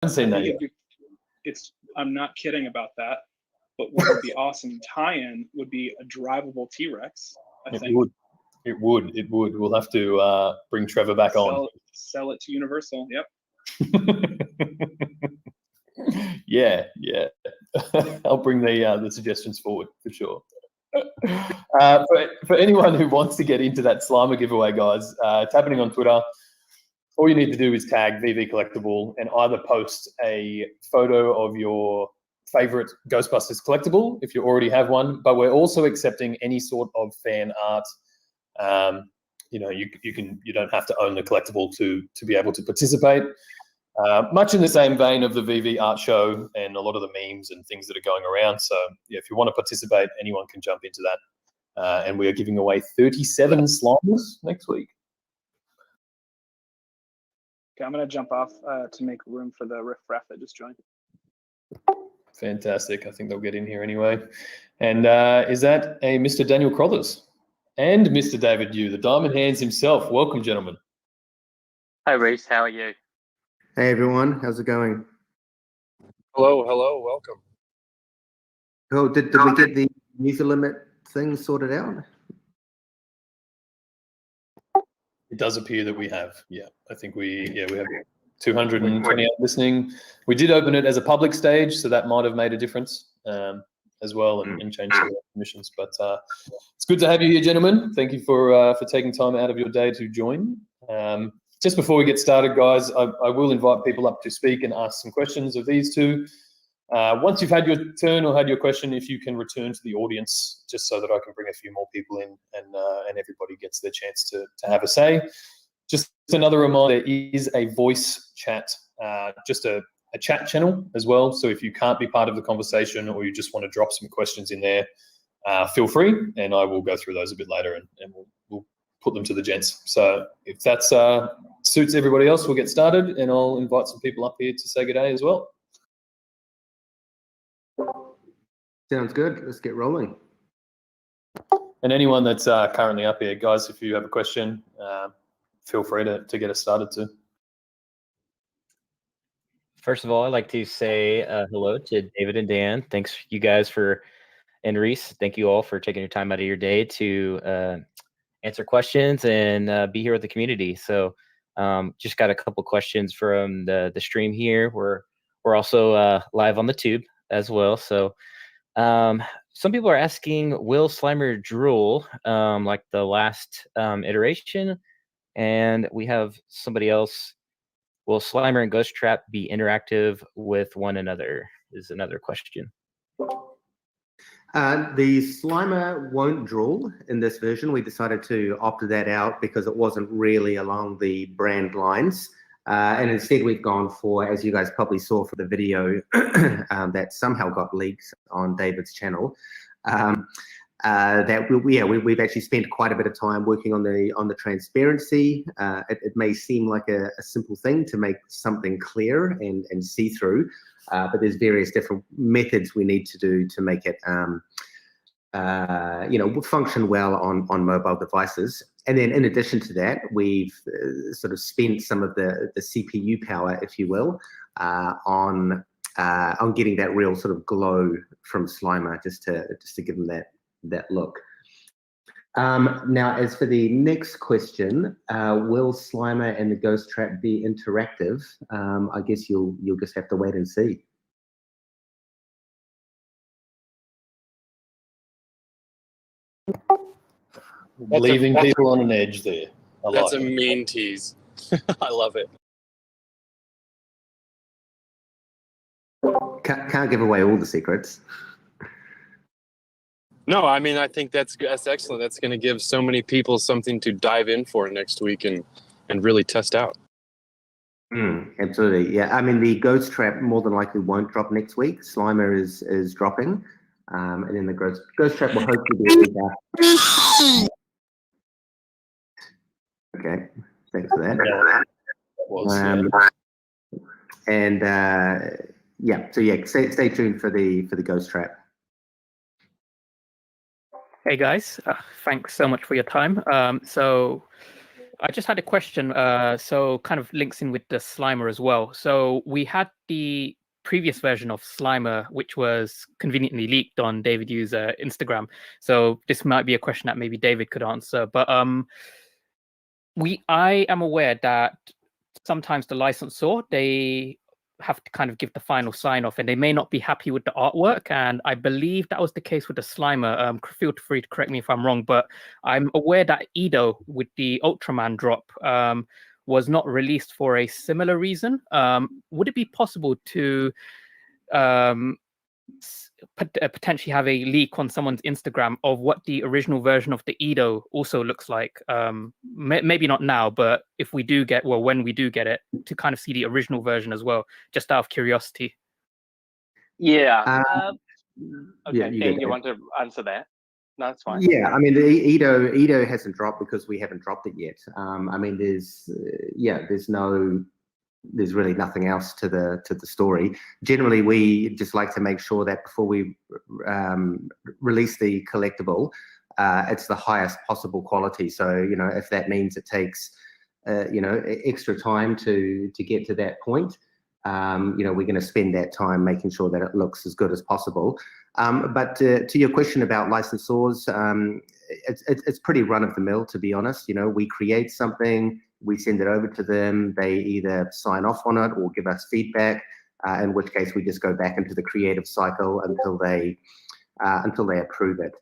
haven't seen that yet. I'm not kidding about that. But what would be awesome tie-in would be a drivable T-Rex. It would. We'll have to bring Trevor back on. Sell it to Universal. Yep. Yeah. I'll bring the suggestions forward for sure. For anyone who wants to get into that Slimer giveaway, guys, it's happening on Twitter. All you need to do is tag VV Collectible and either post a photo of your favorite Ghostbusters collectible if you already have one, but we're also accepting any sort of fan art. You don't have to own the collectible to be able to participate. Much in the same vein of the VV art show and a lot of the memes and things that are going around. So yeah, if you want to participate, anyone can jump into that. And we are giving away 37 Slimers next week. Okay, I'm going to jump off to make room for the riff-raff that just joined. Fantastic. I think they'll get in here anyway. And is that a Mr. Daniel Crothers and Mr. David Yu, the Diamond Hands himself? Welcome, gentlemen. Hi, Reese. How are you? Hey, everyone. How's it going? Hello. Welcome. Oh, did we get the user limit thing sorted out? It does appear that we have. Yeah, I think we have 228 listening. We did open it as a public stage, so that might have made a difference as well and changed some of the permissions. But it's good to have you here, gentlemen. Thank you for taking time out of your day to join. Just before we get started, guys, I will invite people up to speak and ask some questions of these two. Once you've had your turn or had your question, if you can return to the audience, just so that I can bring a few more people in and everybody gets their chance to have a say. Just another reminder, there is a voice chat, just a chat channel as well. So if you can't be part of the conversation or you just want to drop some questions in there, feel free, and I will go through those a bit later and we'll put them to the gents. So if that suits everybody else, we'll get started, and I'll invite some people up here to say good day as well. Sounds good. Let's get rolling. And anyone that's currently up here, guys, if you have a question, feel free to get us started too. First of all, I'd like to say hello to David and Dan. Thanks, you guys, and Reese. Thank you all for taking your time out of your day to answer questions and be here with the community. So just got a couple questions from the stream here. We're also live on the tube as well. So some people are asking, will Slimer drool like the last iteration? And we have somebody else. Will Slimer and Ghost Trap be interactive with one another? Is another question. The Slimer won't drool in this version. We decided to opt that out because it wasn't really along the brand lines. And instead we've gone for, as you guys probably saw for the video that somehow got leaked on David's channel, that we've actually spent quite a bit of time working on the transparency. It may seem like a simple thing to make something clear and see-through, but there's various different methods we need to do to make it function well on mobile devices. And then in addition to that, we've sort of spent some of the CPU power, if you will, on getting that real sort of glow from Slimer, just to give them that look. Now, as for the next question, will Slimer and the Ghost Trap be interactive? I guess you'll just have to wait and see. Leaving people on an edge there. That's a mean tease. I love it. Can't give away all the secrets. No, I mean, I think that's excellent. That's going to give so many people something to dive in for next week and really test out. Absolutely, yeah. I mean, the Ghost Trap more than likely won't drop next week. Slimer is dropping, and then the Ghost Trap will hopefully be back. Okay, thanks for that. Stay tuned for the Ghost Trap. Hey guys, thanks so much for your time. So I just had a question. So kind of links in with the Slimer as well. So we had the previous version of Slimer, which was conveniently leaked on David Yu's Instagram. So this might be a question that maybe David could answer. But I am aware that sometimes the licensor, they have to kind of give the final sign off and they may not be happy with the artwork. And I believe that was the case with the Slimer. Feel free to correct me if I'm wrong, but I'm aware that Edo with the Ultraman drop was not released for a similar reason. Would it be possible to potentially have a leak on someone's Instagram of what the original version of the Edo also looks like? Maybe not now, but if we do get, well, when we do get it, to kind of see the original version as well, just out of curiosity. Yeah. Yeah, Okay, you Dan, go, you Dan. want to answer that? No, it's fine. Yeah, I mean, the Edo hasn't dropped because we haven't dropped it yet. I mean, there's really nothing else to the story. Generally, we just like to make sure that before we release the collectible, it's the highest possible quality. So, you know, if that means it takes extra time to get to that point, you know, we're going to spend that time making sure that it looks as good as possible. But to your question about licensors, it's pretty run of the mill, to be honest. You know, we create something, we send it over to them, they either sign off on it or give us feedback, in which case we just go back into the creative cycle until they approve it.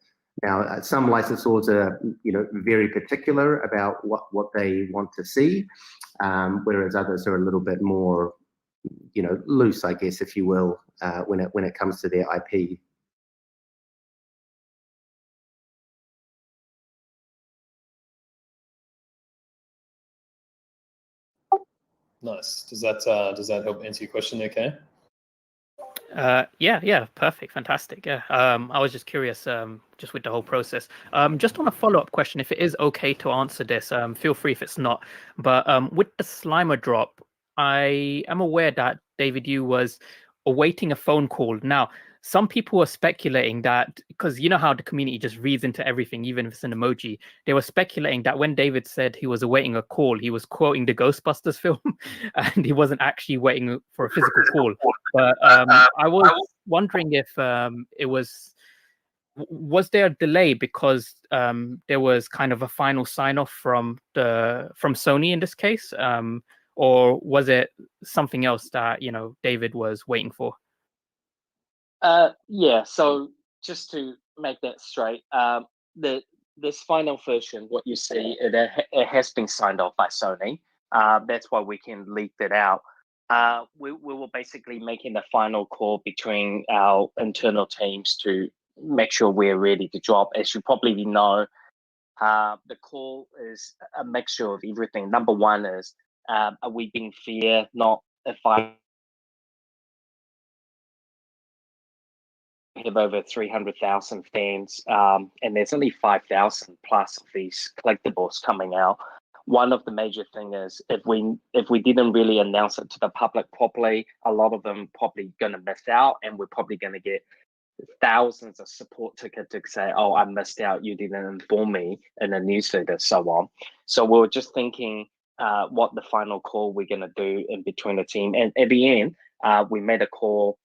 Now, some licensors are, you know, very particular about what they want to see, whereas others are a little bit more, you know, loose, I guess, if you will, when it comes to their IP. Nice. Does that help answer your question, okay? Yeah, perfect, fantastic. Yeah, I was just curious, just with the whole process. Just on a follow-up question, if it is okay to answer this, feel free if it's not. But with the Slimer drop, I am aware that David Yu was awaiting a phone call. Now, some people were speculating that, because you know how the community just reads into everything, even if it's an emoji, they were speculating that when David said he was awaiting a call, he was quoting the Ghostbusters film, and he wasn't actually waiting for a physical call. But I was wondering if it was there a delay because there was kind of a final sign off from Sony in this case, or was it something else that, you know, David was waiting for? Yeah, so just to make that straight, this final version, what you see, it has been signed off by Sony. That's why we can leak that out. We were basically making the final call between our internal teams to make sure we're ready to drop. As you probably know, the call is a mixture of everything. Number one is, are we being fair? Not if I have over 300,000 fans, and there's only 5,000 plus of these collectibles coming out. One of the major thing is if we didn't really announce it to the public properly, a lot of them probably going to miss out, and we're probably going to get thousands of support tickets to say, "Oh, I missed out. You didn't inform me," in a newsletter, so on. So we were just thinking what the final call we're going to do in between the team, and at the end, we made a call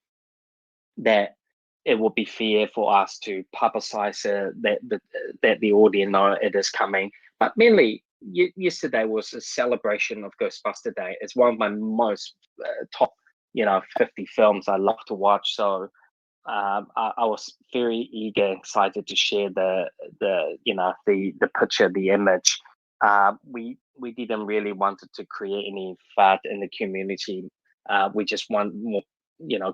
that it would be fair for us to publicize that the audience know it is coming. But mainly, yesterday was a celebration of Ghostbuster Day. It's one of my most top, 50 films I love to watch. So I was very eager, excited to share the picture, the image. We didn't really wanted to create any FUD in the community. We just want more,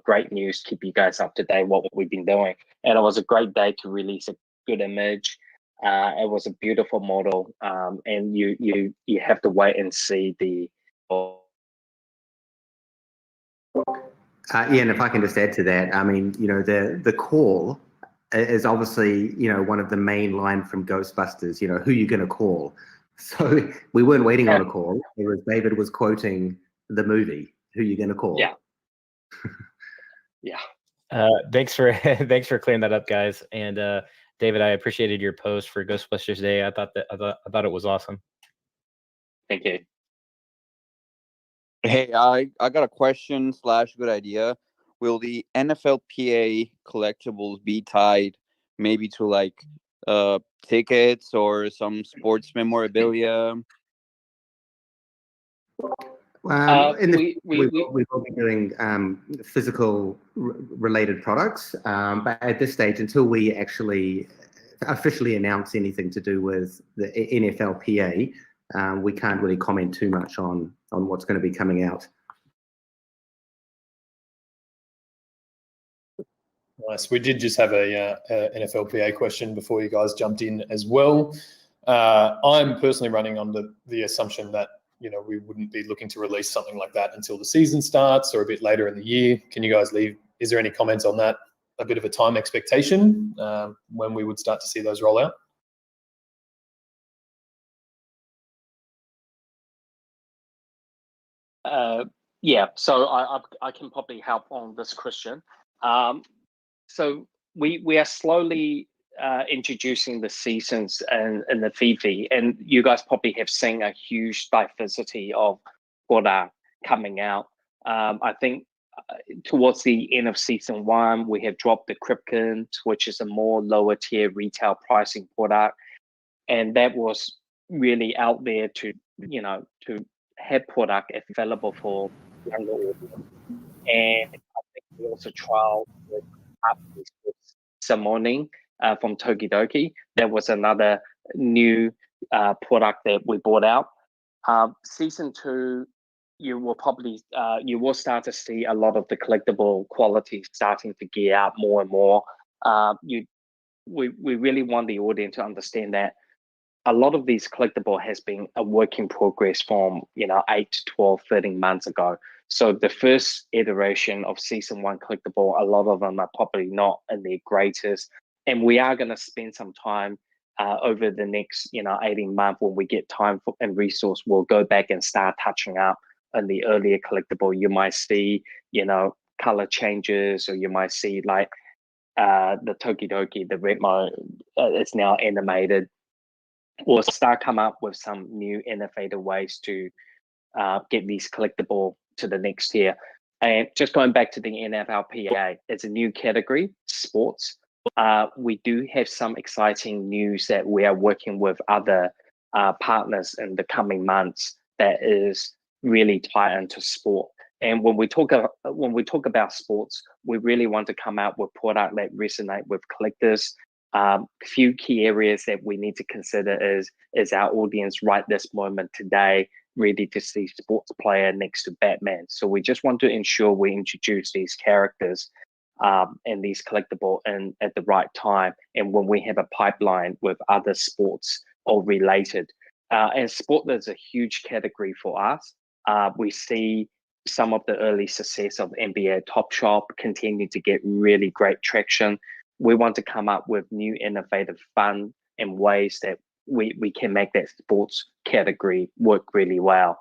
great news, keep you guys up to date what we've been doing. And it was a great day to release a good image. It was a beautiful model, and you have to wait and see the. Yeah, and if I can just add to that, I mean, the call is obviously, one of the main line from Ghostbusters, who you're going to call. So we weren't waiting on a call. It was David was quoting the movie, who you're going to call. Yeah. Yeah. Thanks for clearing that up, guys. And David, I appreciated your post for Ghostbusters Day. I thought it was awesome. Thank you. Hey, I got a question / good idea. Will the NFLPA collectibles be tied maybe to like tickets or some sports memorabilia? In the We we will be doing physical related products, but at this stage, until we actually officially announce anything to do with the NFLPA, we can't really comment too much on what's going to be coming out. Nice. We did just have a NFLPA question before you guys jumped in as well. I'm personally running on the assumption that we wouldn't be looking to release something like that until the season starts or a bit later in the year. Can you guys is there any comments on that? A bit of a time expectation when we would start to see those roll out? Yeah, so I can probably help on this question. So we are slowly introducing the seasons and the FIFA, and you guys probably have seen a huge diversity of what are coming out. I think towards the end of season 1, we have dropped the Krypton, which is a more lower tier retail pricing product, and that was really out there to have product available for younger audience. And I think we also trialed with Summoning from Tokidoki. That was another new product that we brought out. Season 2, you will start to see a lot of the collectible quality starting to gear out more and more. We really want the audience to understand that a lot of these collectible has been a work in progress from 8 to 12, 13 months ago. So the first iteration of season 1 collectible, a lot of them are probably not in their greatest. And we are going to spend some time over the next 18 months when we get time and resource. We'll go back and start touching up on the earlier collectible. You might see color changes, or you might see like the Tokidoki, the Retmo is now animated. We'll start come up with some new innovative ways to get these collectible to the next tier. And just going back to the NFLPA, it's a new category, sports. We do have some exciting news that we are working with other partners in the coming months that is really tied into sport. And when we talk about sports, we really want to come out with product that resonate with collectors. Few key areas that we need to consider is our audience right this moment today ready to see sports player next to Batman. So we just want to ensure we introduce these characters and these collectible and at the right time, and when we have a pipeline with other sports or related. And sport is a huge category for us. We see some of the early success of NBA Top Shop continue to get really great traction. We want to come up with new innovative fun and ways that we can make that sports category work really well.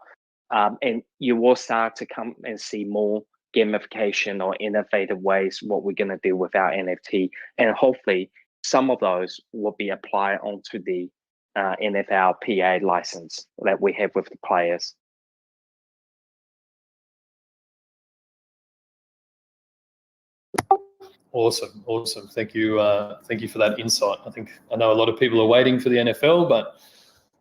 And you will start to come and see more gamification or innovative ways what we're going to do with our NFT. And hopefully some of those will be applied onto the NFLPA license that we have with the players. Awesome. Thank you for that insight. I know a lot of people are waiting for the NFL, but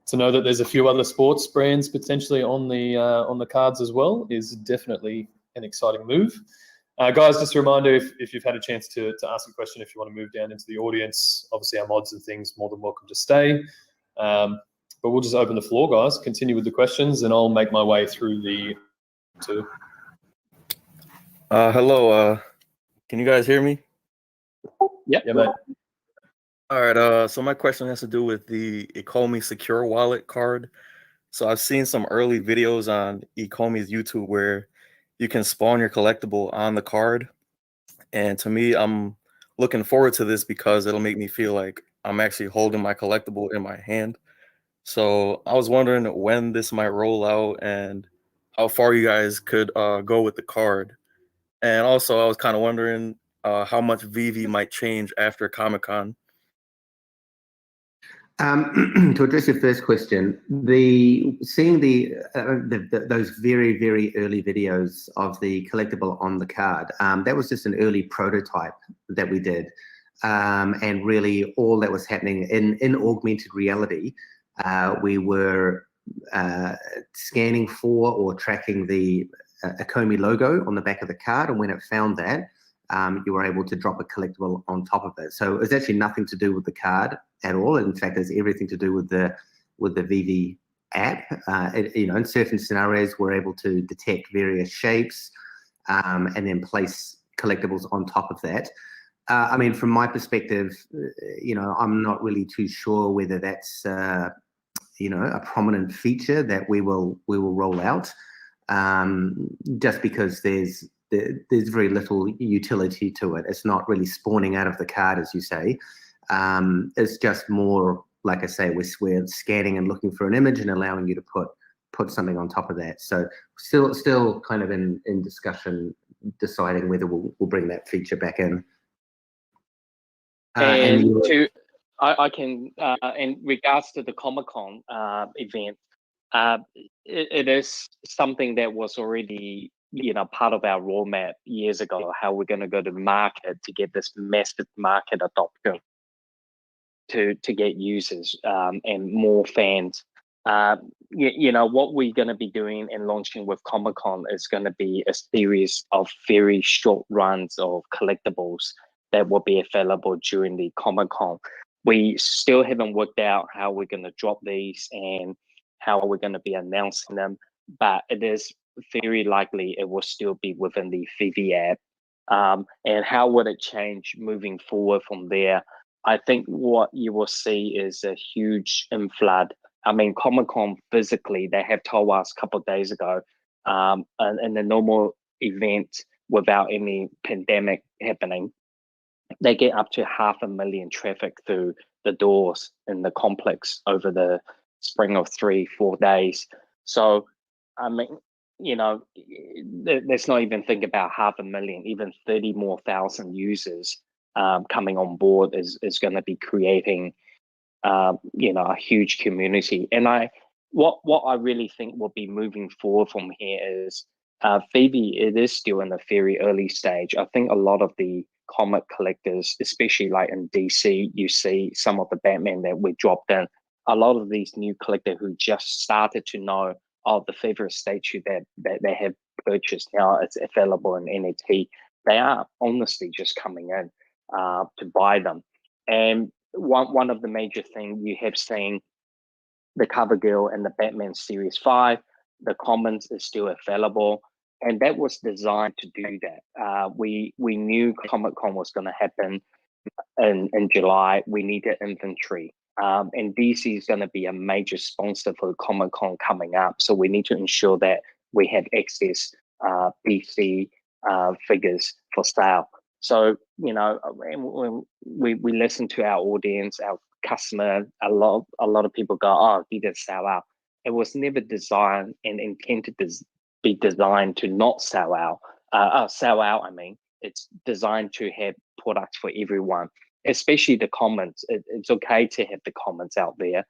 to know that there's a few other sports brands potentially on the cards as well is definitely an exciting move. Guys, just a reminder, if you've had a chance to ask a question, if you want to move down into the audience, obviously our mods and things, more than welcome to stay. But we'll just open the floor, guys. Continue with the questions, and I'll make my way through the two. Hello. Can you guys hear me? Yeah, mate. All right. So my question has to do with the Ecomi Secure Wallet card. So I've seen some early videos on Ecomi's YouTube where you can spawn your collectible on the card. And to me, I'm looking forward to this because it'll make me feel like I'm actually holding my collectible in my hand. So I was wondering when this might roll out and how far you guys could go with the card. And also, I was kind of wondering how much VV might change after Comic-Con. To address your first question, seeing those very early videos of the collectible on the card, that was just an early prototype that we did, and really all that was happening in augmented reality. We were scanning for or tracking the Ecomi logo on the back of the card, and when it found that, you were able to drop a collectible on top of it. So it's actually nothing to do with the card at all. In fact, it's everything to do with the VV app. In certain scenarios, we're able to detect various shapes and then place collectibles on top of that. I mean, from my perspective, I'm not really too sure whether that's a prominent feature that we will roll out, just because there's very little utility to it. It's not really spawning out of the card, as you say. It's just more, like I say, we're scanning and looking for an image and allowing you to put something on top of that. So still kind of in discussion, deciding whether we'll bring that feature back in. I can, in regards to the Comic-Con event, it is something that was already, part of our roadmap years ago, how we're going to go to market to get this massive market adoption to get users and more fans. What we're going to be doing and launching with Comic-Con is going to be a series of very short runs of collectibles that will be available during the Comic-Con. We still haven't worked out how we're going to drop these and how we're going to be announcing them, but it is very likely it will still be within the VV app. And how would it change moving forward from there? I think what you will see is a huge inflood. I mean, Comic-Con physically, they have told us a couple of days ago, in the normal event without any pandemic happening, they get up to 500,000 traffic through the doors in the complex over the spring of 3-4 days. So, I mean, let's not even think about 500,000, even 30,000 more users coming on board is going to be creating, a huge community. And what I really think will be moving forward from here is Phoebe, it is still in a very early stage. I think a lot of the comic collectors, especially like in DC, you see some of the Batman that we dropped in. A lot of these new collectors who just started to know of the favorite statue that they have purchased now, it's available in NFT. They are honestly just coming in to buy them. And one of the major things you have seen, the CoverGirl and the Batman Series 5, the Commons is still available. And that was designed to do that. We knew Comic-Con was going to happen in July. We needed inventory. And DC is going to be a major sponsor for Comic-Con coming up. So we need to ensure that we have access DC figures for sale. So, when we listen to our audience, our customer, a lot of people go, oh, it didn't sell out. It was never designed and intended to be designed to not sell out. I mean, it's designed to have products for everyone, especially the comments. It's okay to have the comments out there.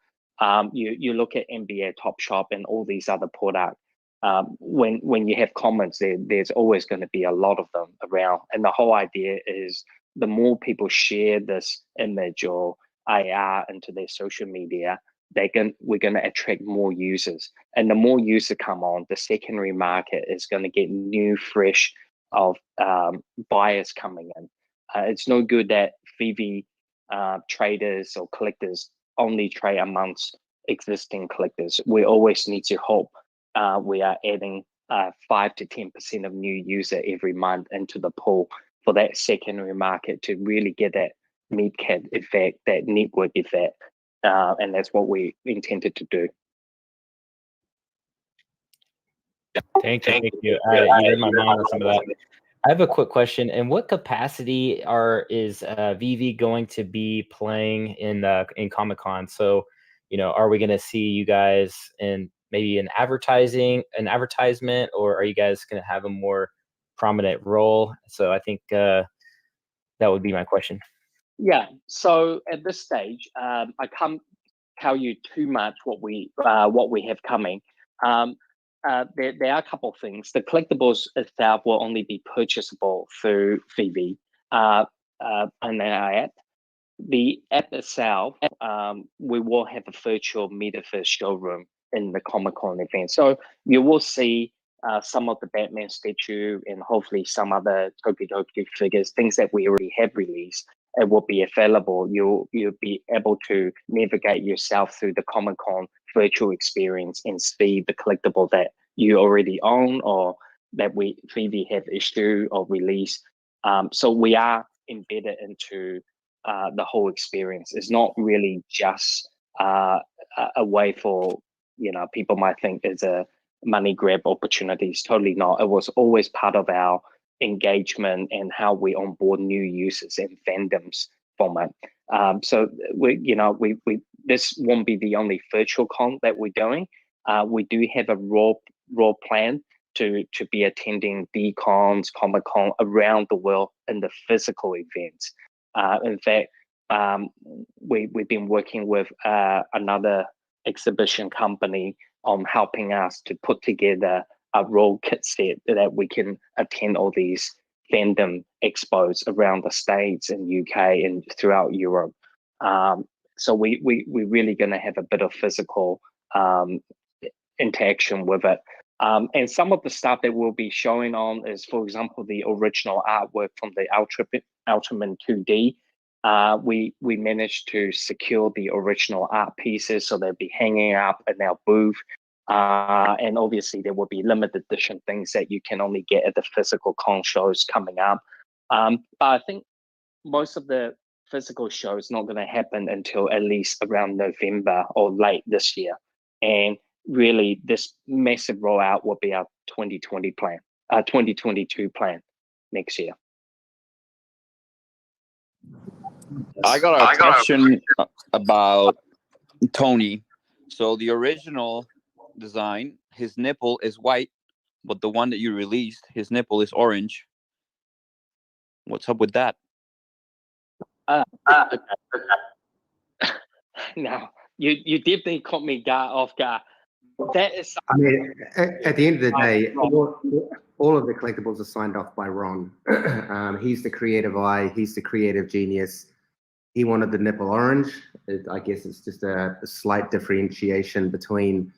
You look at NBA Top Shop and all these other products. When you have comments, there's always going to be a lot of them around. And the whole idea is the more people share this image or AR into their social media, we're going to attract more users. And the more users come on, the secondary market is going to get new, fresh of buyers coming in. It's no good that VV traders or collectors only trade amongst existing collectors. We always need to hope we are adding 5 to 10% of new user every month into the pool for that secondary market to really get that mid-cap effect, that network effect. And that's what we intended to do. Thank you. You read my mind with some of that. I have a quick question. In what capacity is VV going to be playing in Comic-Con? So, are we going to see you guys in maybe an advertisement, or are you guys going to have a more prominent role? So I think that would be my question. Yeah. So at this stage, tell you too much what we have coming. There are a couple of things. The collectibles itself will only be purchasable through Phoebe and our app. The app itself, we will have a virtual metaverse showroom in the Comic-Con event. So you will see some of the Batman statue and hopefully some other Tokidoki figures, things that we already have released. It will be available. You'll be able to navigate yourself through the Comic-Con virtual experience and see the collectible that you already own or that Phoebe have issued or released. So we are embedded into the whole experience. It's not really just a way for, people might think it's a money grab opportunity. It's totally not. It was always part of our engagement and how we onboard new users and fandoms from it. So we this won't be the only virtual con that we're doing. We do have a raw plan to be attending D-Cons, Comic-Con around the world in the physical events. In fact, we've been working with another exhibition company on helping us to put together a raw kit set that we can attend all these fandom expos around the States and UK and throughout Europe. So we're really going to have a bit of physical interaction with it. And some of the stuff that we'll be showing on is, for example, the original artwork from the Ultraman 2D. We managed to secure the original art pieces, so they'll be hanging up in our booth. And obviously, there will be limited edition things that you can only get at the physical con shows coming up. But I think most of the physical shows not going to happen until at least around November or late this year. And really, this massive rollout will be our 2022 plan next year. I got a question about Tony. So the original design, his nipple is white, but the one that you released, his nipple is orange. What's up with that? No, you definitely caught me off guard. That is. I mean, at the end of the day, all of the collectibles are signed off by Ron. He's the creative eye. He's the creative genius. He wanted the nipple orange. I guess it's just a slight differentiation between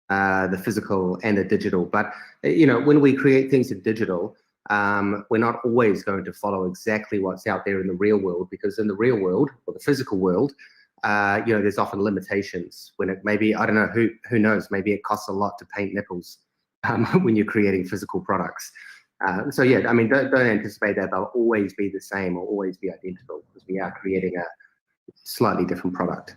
the physical and the digital. But when we create things in digital, we're not always going to follow exactly what's out there in the real world, because in the real world or the physical world, there's often limitations. When it maybe, I don't know, who knows, maybe it costs a lot to paint nipples when you're creating physical products. So yeah, I mean, don't anticipate that they'll always be the same or always be identical, because we are creating a slightly different product.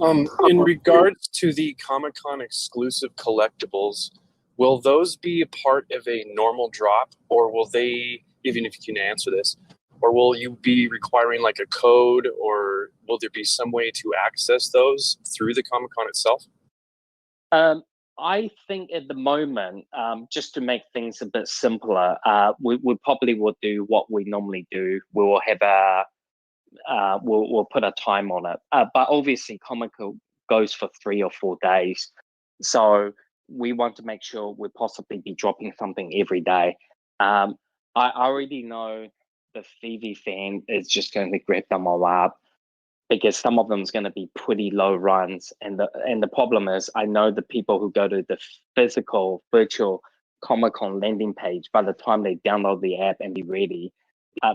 In regards to the Comic-Con exclusive collectibles, will those be a part of a normal drop, or will they, even if you can answer this, or will you be requiring like a code, or will there be some way to access those through the Comic-Con itself? I think at the moment, just to make things a bit simpler, we probably will do what we normally do. We will have we'll put a time on it. But obviously, Comic-Con goes for 3 or 4 days, so we want to make sure we possibly be dropping something every day. I already know the Phoebe fan is just going to grab them all up, because some of them is going to be pretty low runs. And the problem is, I know the people who go to the physical virtual Comic-Con landing page, by the time they download the app and be ready,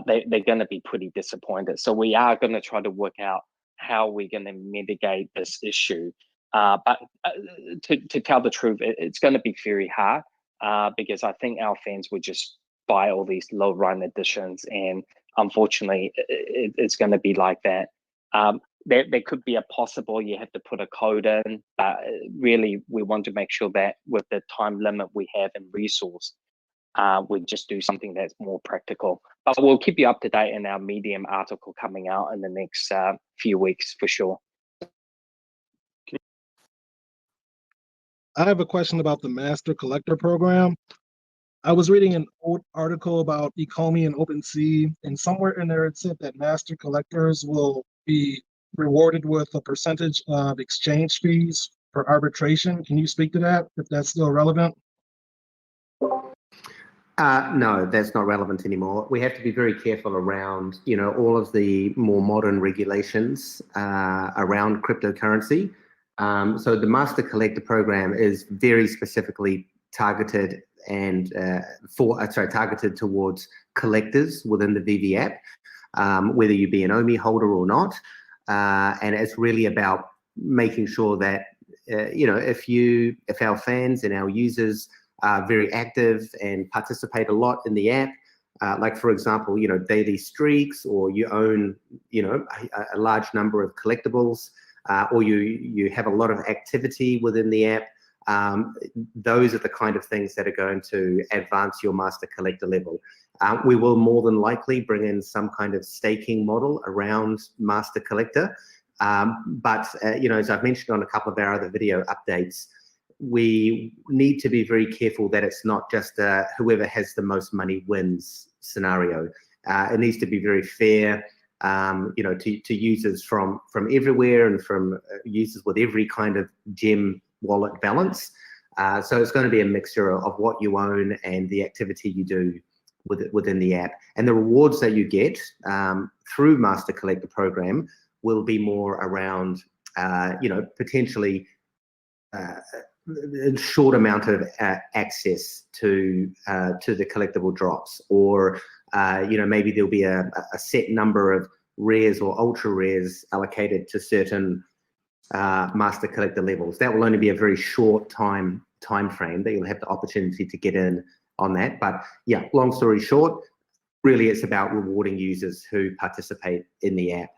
they're going to be pretty disappointed. So we are going to try to work out how we're going to mitigate this issue. But to tell the truth, it's going to be very hard, because I think our fans would just buy all these low run editions, and unfortunately, it's going to be like that. There could be a possible you have to put a code in, but really we want to make sure that with the time limit we have and resource, we just do something that's more practical. But we'll keep you up to date in our Medium article coming out in the next few weeks for sure. I have a question about the Master Collector Program. I was reading an old article about Ecomi and OpenSea, and somewhere in there it said that Master Collectors will be rewarded with a percentage of exchange fees for arbitration. Can you speak to that, if that's still relevant? No, that's not relevant anymore. We have to be very careful around, all of the more modern regulations around cryptocurrency. So the Master Collector program is very specifically targeted and targeted towards collectors within the VV app, whether you be an OMI holder or not. And it's really about making sure that, if our fans and our users are very active and participate a lot in the app, like for example, daily streaks, or you own, a large number of collectibles, or you have a lot of activity within the app. Those are the kind of things that are going to advance your Master Collector level. We will more than likely bring in some kind of staking model around Master Collector. But as I've mentioned on a couple of our other video updates, we need to be very careful that it's not just whoever has the most money wins scenario. It needs to be very fair, to users from everywhere, and from users with every kind of gem wallet balance. So it's going to be a mixture of what you own and the activity you do within the app. And the rewards that you get through Master Collector program will be more around, potentially a short amount of access to the collectible drops, or maybe there'll be a set number of rares or ultra rares allocated to certain Master Collector levels. That will only be a very short time frame that you'll have the opportunity to get in on that. But yeah, long story short, really it's about rewarding users who participate in the app.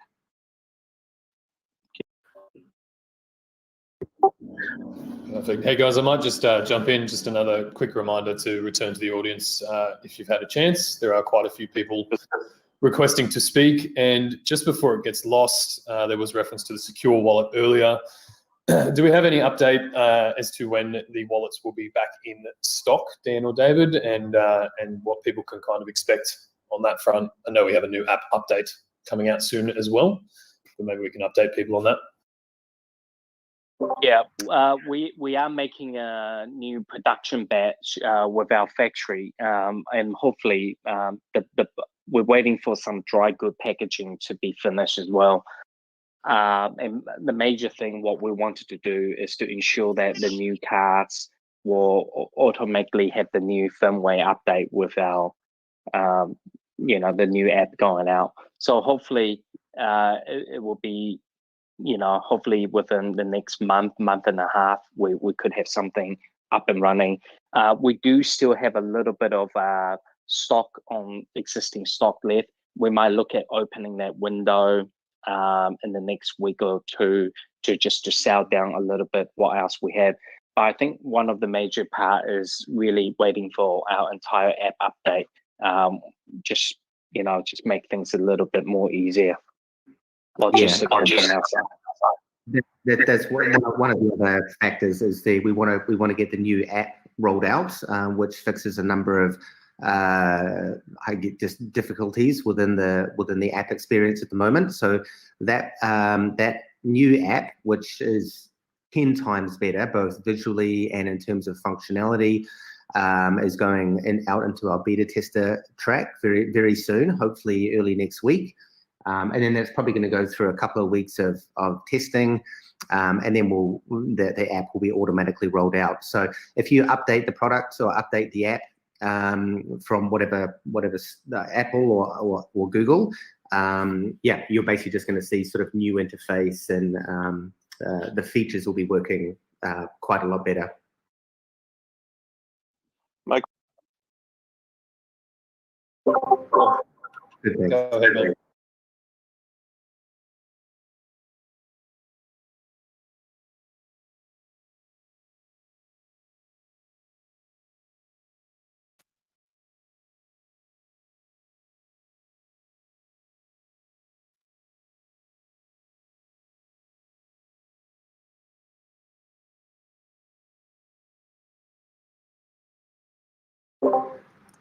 Perfect. Hey guys, I might just jump in. Just another quick reminder to return to the audience if you've had a chance. There are quite a few people requesting to speak, and just before it gets lost, there was reference to the secure wallet earlier. Do we have any update as to when the wallets will be back in stock, Dan or David, and what people can kind of expect on that front? I know we have a new app update coming out soon as well, but maybe we can update people on that. Yeah, we are making a new production batch with our factory, and hopefully we're waiting for some dry good packaging to be finished as well. And the major thing, what we wanted to do is to ensure that the new cards will automatically have the new firmware update with our, the new app going out. So hopefully it will be, hopefully within the next month and a half, we could have something up and running. We do still have a little bit of stock on existing stock left. We might look at opening that window in the next week or two to sell down a little bit what else we have. But I think one of the major part is really waiting for our entire app update. Just make things a little bit more easier. That's one of the other factors is we want to get the new app rolled out, which fixes a number of just difficulties within the app experience at the moment. So that new app, which is 10 times better both visually and in terms of functionality, is going out into our beta tester track very, very soon, hopefully early next week. And then that's probably going to go through a couple of weeks of testing, and then the app will be automatically rolled out. So if you update the product or update the app from whatever Apple or Google, you're basically just going to see sort of new interface, and the features will be working quite a lot better. Mike. Good, thanks. Go ahead, mate.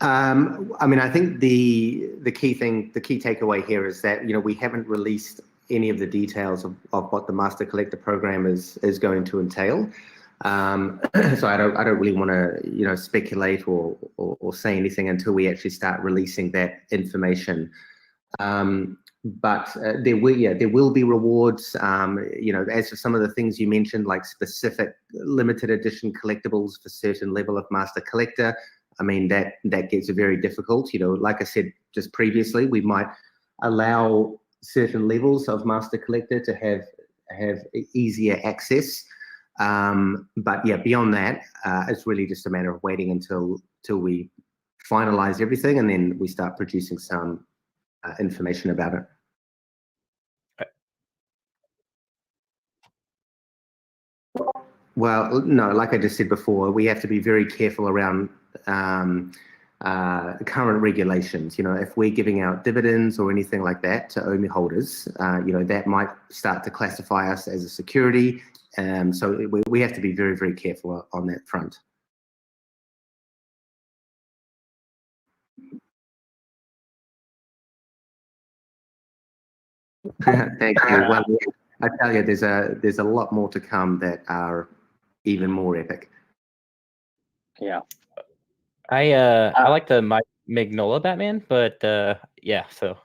I mean, I think the key takeaway here is that we haven't released any of the details of what the Master Collector program is going to entail. So I don't really want to speculate or say anything until we actually start releasing that information. But there will be rewards. As for some of the things you mentioned, like specific limited edition collectibles for certain level of Master Collector, I mean that gets very difficult. Like I said just previously, we might allow certain levels of Master Collector to have easier access. But yeah, beyond that, it's really just a matter of waiting until we finalize everything, and then we start producing some information about it. Well, no, like I just said before, we have to be very careful around current regulations. If we're giving out dividends or anything like that to OMI holders, that might start to classify us as a security. So we have to be very, very careful on that front. Thank you. Well, I tell you, there's a lot more to come that are even more epic. Yeah. I like the Mike Mignola Batman, but yeah, so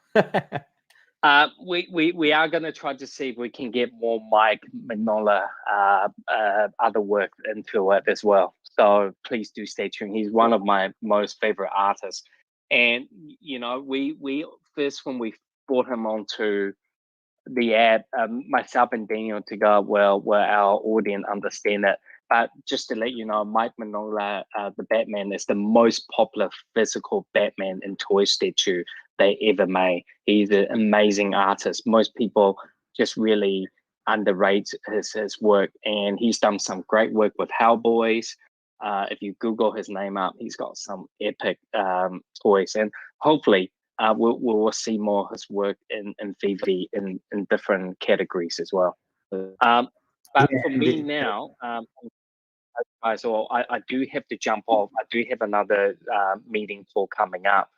we are going to try to see if we can get more Mike Mignola other work into it as well. So please do stay tuned. He's one of my most favorite artists, and we first, when we brought him onto the ad, myself and Daniel to go, well, our audience understand it. But just to let you know, Mike Mignola, the Batman, is the most popular physical Batman and toy statue they ever made. He's an amazing artist. Most people just really underrate his work, and he's done some great work with Hellboys. If you Google his name up, he's got some epic toys, and hopefully we'll see more of his work in VV in different categories as well. But for me now, guys, I do have to jump off. I do have another meeting call coming up.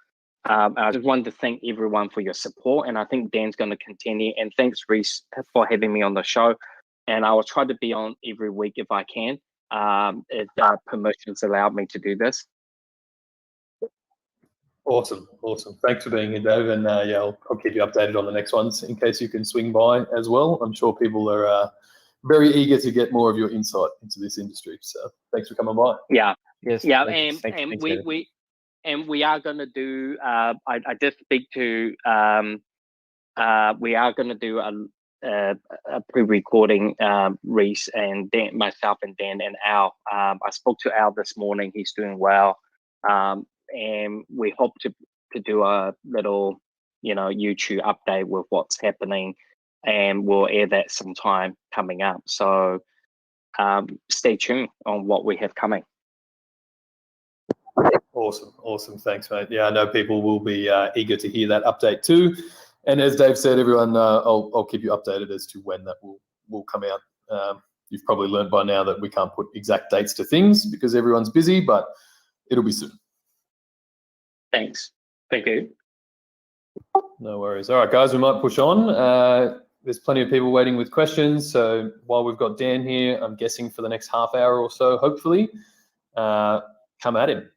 I just wanted to thank everyone for your support, and I think Dan's going to continue. And thanks, Reese, for having me on the show. And I will try to be on every week if I can, if permissions allow me to do this. Awesome. Thanks for being here, Dave. And yeah, I'll keep you updated on the next ones in case you can swing by as well. I'm sure people are very eager to get more of your insight into this industry. So thanks for coming by. Yeah. yes, Yeah, thanks, and David. we are going to do. I did speak to. We are going to do a pre-recording. Reese and Dan, myself and Dan and Al. I spoke to Al this morning. He's doing well, and we hope to do a little, YouTube update with what's happening, and we'll air that sometime coming up. So stay tuned on what we have coming. Awesome. Thanks, mate. Yeah, I know people will be eager to hear that update too. And as Dave said, everyone, I'll keep you updated as to when that will come out. You've probably learned by now that we can't put exact dates to things because everyone's busy, but it'll be soon. Thanks. Thank you. No worries. All right, guys, we might push on. There's plenty of people waiting with questions. So while we've got Dan here, I'm guessing for the next half hour or so, hopefully, come at him.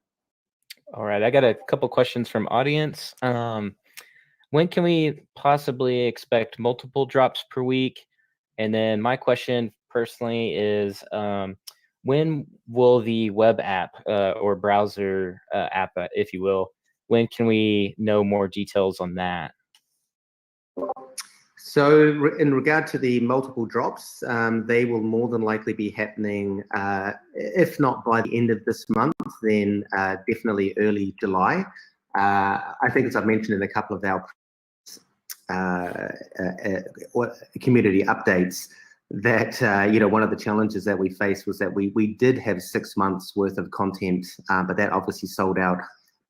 All right, I got a couple questions from audience. When can we possibly expect multiple drops per week? And then my question personally is, when will the web app or browser app, if you will, when can we know more details on that? So in regard to the multiple drops, they will more than likely be happening, if not by the end of this month, then definitely early July. I think, as I've mentioned in a couple of our community updates, that one of the challenges that we faced was that we did have 6 months worth of content, but that obviously sold out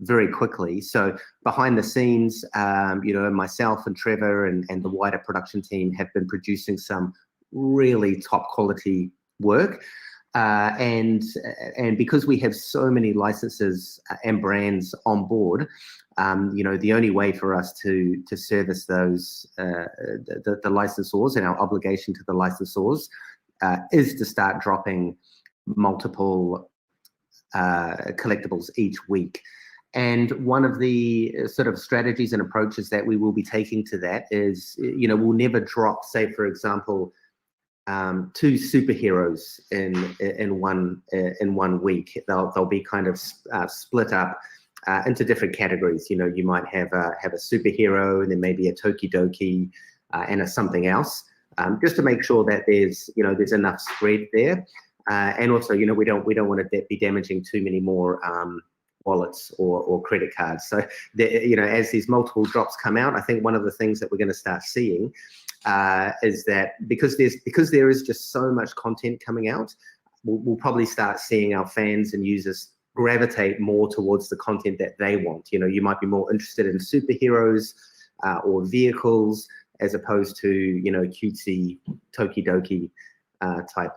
very quickly. So behind the scenes, myself and Trevor and the wider production team have been producing some really top quality work. And because we have so many licenses and brands on board, the only way for us to service those the licensors and our obligation to the licensors is to start dropping multiple collectibles each week. And one of the sort of strategies and approaches that we will be taking to that is, we'll never drop, say, for example, 2 superheroes in one week. They'll be kind of split up into different categories. You might have a superhero, and then maybe a Tokidoki and a something else, just to make sure that there's enough spread there. And also, we don't want to be damaging too many more wallets or credit cards. So, as these multiple drops come out, I think one of the things that we're going to start seeing is that because there is just so much content coming out, we'll probably start seeing our fans and users gravitate more towards the content that they want. You might be more interested in superheroes or vehicles as opposed to cutesy Tokidoki type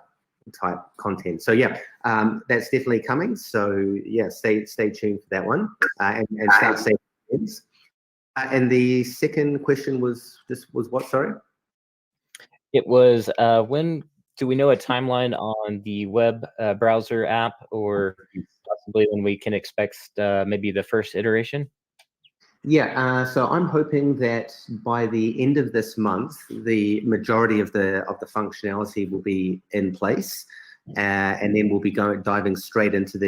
content. So yeah, that's definitely coming. So yeah, stay tuned for that one and start saving friends. And the second question was what? Sorry. It was when do we know a timeline on the web browser app, or possibly when we can expect maybe the first iteration? Yeah, so I'm hoping that by the end of this month, the majority of the functionality will be in place, and then we'll be diving straight into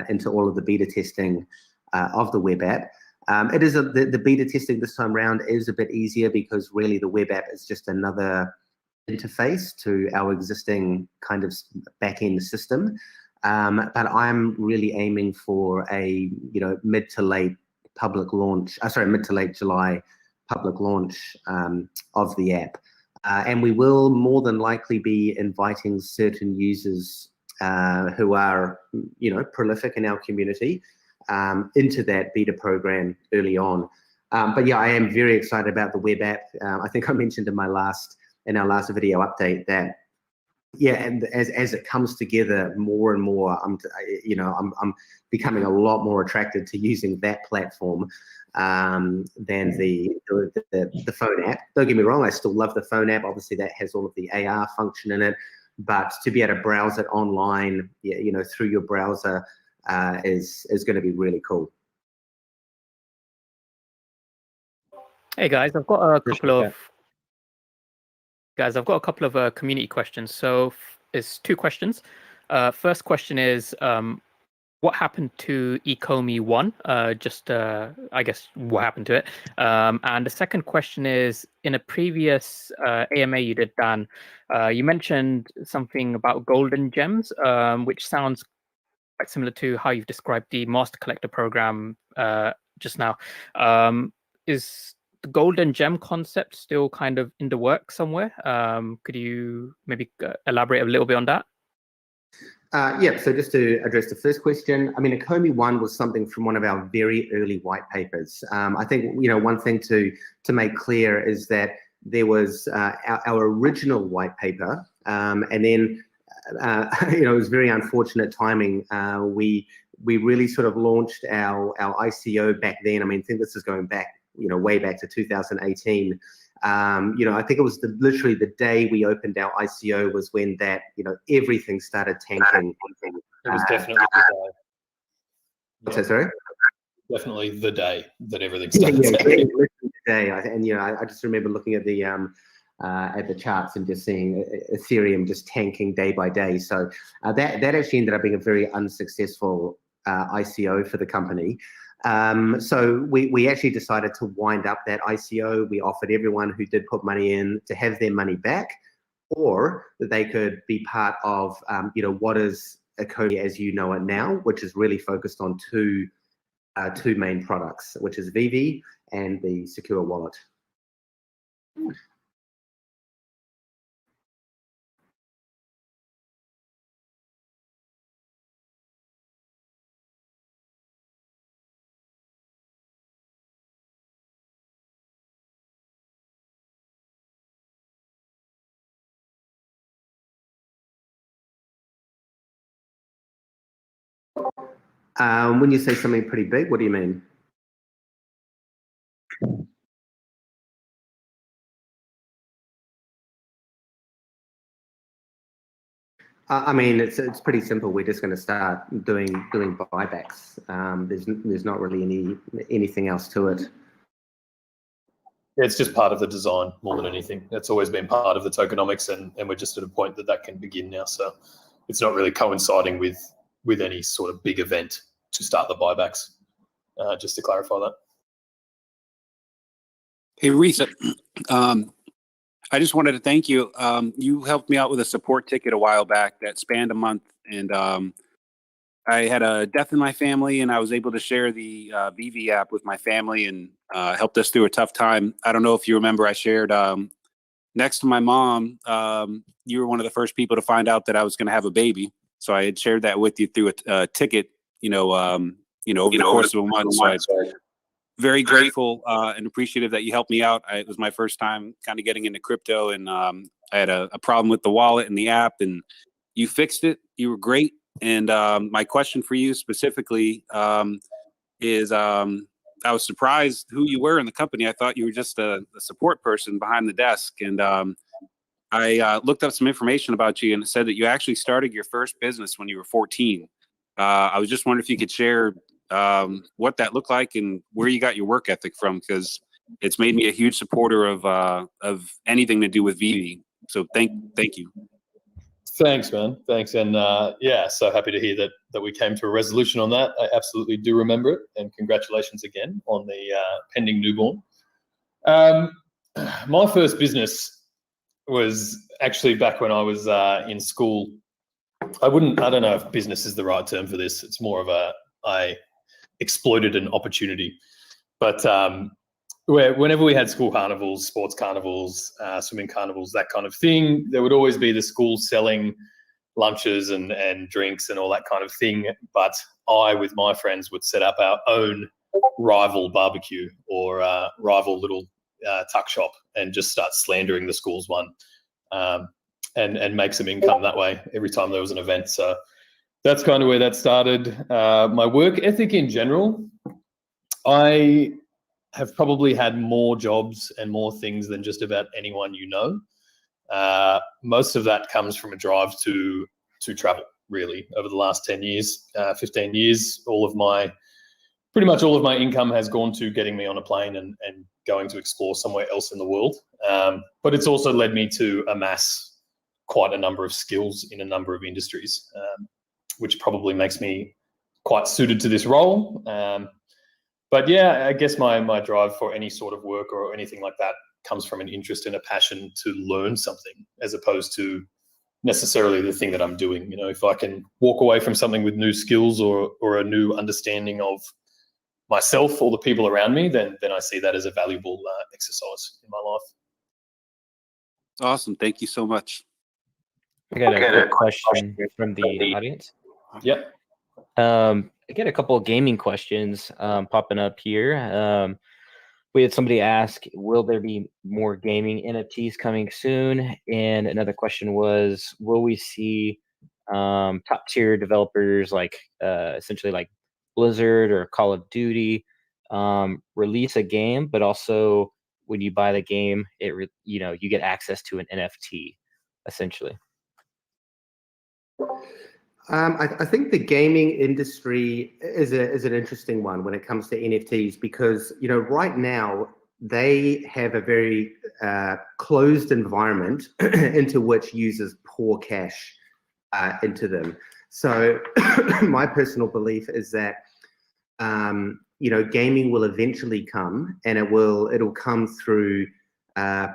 into all of the beta testing of the web app. It is the beta testing this time around is a bit easier because really the web app is just another interface to our existing kind of back-end system. But I'm really aiming for a mid to late July public launch of the app. And we will more than likely be inviting certain users who are, prolific in our community into that beta program early on. But yeah, I am very excited about the web app. I think I mentioned in our last video update that, yeah, and as it comes together more and more, I'm becoming a lot more attracted to using that platform than the phone app. Don't get me wrong, I still love the phone app. Obviously, that has all of the AR function in it, but to be able to browse it online, through your browser, is going to be really cool. Hey guys, I've got a couple of community questions. So it's 2 questions. First question is, what happened to Ecomi 1? I guess what happened to it? And the second question is, in a previous AMA you did, Dan, you mentioned something about golden gems, which sounds quite similar to how you've described the Master Collector program just now. Is the golden gem concept still kind of in the work somewhere? Could you maybe elaborate a little bit on that? Yeah, so just to address the first question, I mean, Ecomi 1 was something from one of our very early white papers. I think, one thing to make clear is that there was our original white paper, and then, it was very unfortunate timing. We really sort of launched our ICO back then. I mean, I think this is going back, way back to 2018. I think it was literally the day we opened our ICO was when that, everything started tanking. It was definitely the day. What's that, sorry? Definitely the day that everything started tanking. Literally the day. I just remember looking at the charts and just seeing Ethereum just tanking day by day. So that actually ended up being a very unsuccessful ICO for the company. So we actually decided to wind up that ICO. We offered everyone who did put money in to have their money back, or that they could be part of, what is Ecomi as you know it now, which is really focused on two main products, which is VV and the secure wallet. When you say something pretty big, what do you mean? I mean, it's pretty simple. We're just going to start doing buybacks. There's not really anything else to it. It's just part of the design more than anything. It's always been part of the tokenomics, and we're just at a point that can begin now. So it's not really coinciding with any sort of big event to start the buybacks. Just to clarify that. Hey, Reese, I just wanted to thank you. You helped me out with a support ticket a while back that spanned a month, and I had a death in my family, and I was able to share the BV app with my family and helped us through a tough time. I don't know if you remember, I shared next to my mom, you were one of the first people to find out that I was going to have a baby. So I had shared that with you through a ticket, over the course of a month. So I'm very grateful and appreciative that you helped me out. It was my first time kind of getting into crypto, and I had a problem with the wallet and the app, and you fixed it. You were great. And my question for you specifically is I was surprised who you were in the company. I thought you were just a support person behind the desk. And I looked up some information about you, and it said that you actually started your first business when you were 14. I was just wondering if you could share what that looked like and where you got your work ethic from, because it's made me a huge supporter of anything to do with VV. So thank you. Thanks, man. Thanks. And yeah, so happy to hear that we came to a resolution on that. I absolutely do remember it. And congratulations again on the pending newborn. My first business was actually back when I was in school. I don't know if business is the right term for this. It's more of I exploited an opportunity. But whenever we had school carnivals, sports carnivals, swimming carnivals, that kind of thing, there would always be the school selling lunches and drinks and all that kind of thing. But I, with my friends, would set up our own rival barbecue or rival little tuck shop and just start slandering the school's one and make some income that way every time there was an event. So that's kind of where that started. My work ethic in general, I have probably had more jobs and more things than just about anyone you know. Most of that comes from a drive to travel, really. Over the last 10 years, 15 years, pretty much all of my income has gone to getting me on a plane and going to explore somewhere else in the world. But it's also led me to amass quite a number of skills in a number of industries, which probably makes me quite suited to this role. But yeah, I guess my drive for any sort of work or anything like that comes from an interest and a passion to learn something, as opposed to necessarily the thing that I'm doing. If I can walk away from something with new skills or a new understanding of myself or the people around me, then I see that as a valuable exercise in my life. Awesome. Thank you so much. I got a quick question from the audience. Yep. I get a couple of gaming questions popping up here. We had somebody ask, will there be more gaming NFTs coming soon? And another question was, will we see top tier developers like essentially like Blizzard or Call of Duty release a game, but also when you buy the game, you get access to an NFT essentially? I think the gaming industry is an interesting one when it comes to NFTs, because right now they have a very closed environment into which users pour cash into them. So my personal belief is that gaming will eventually come, and it'll come through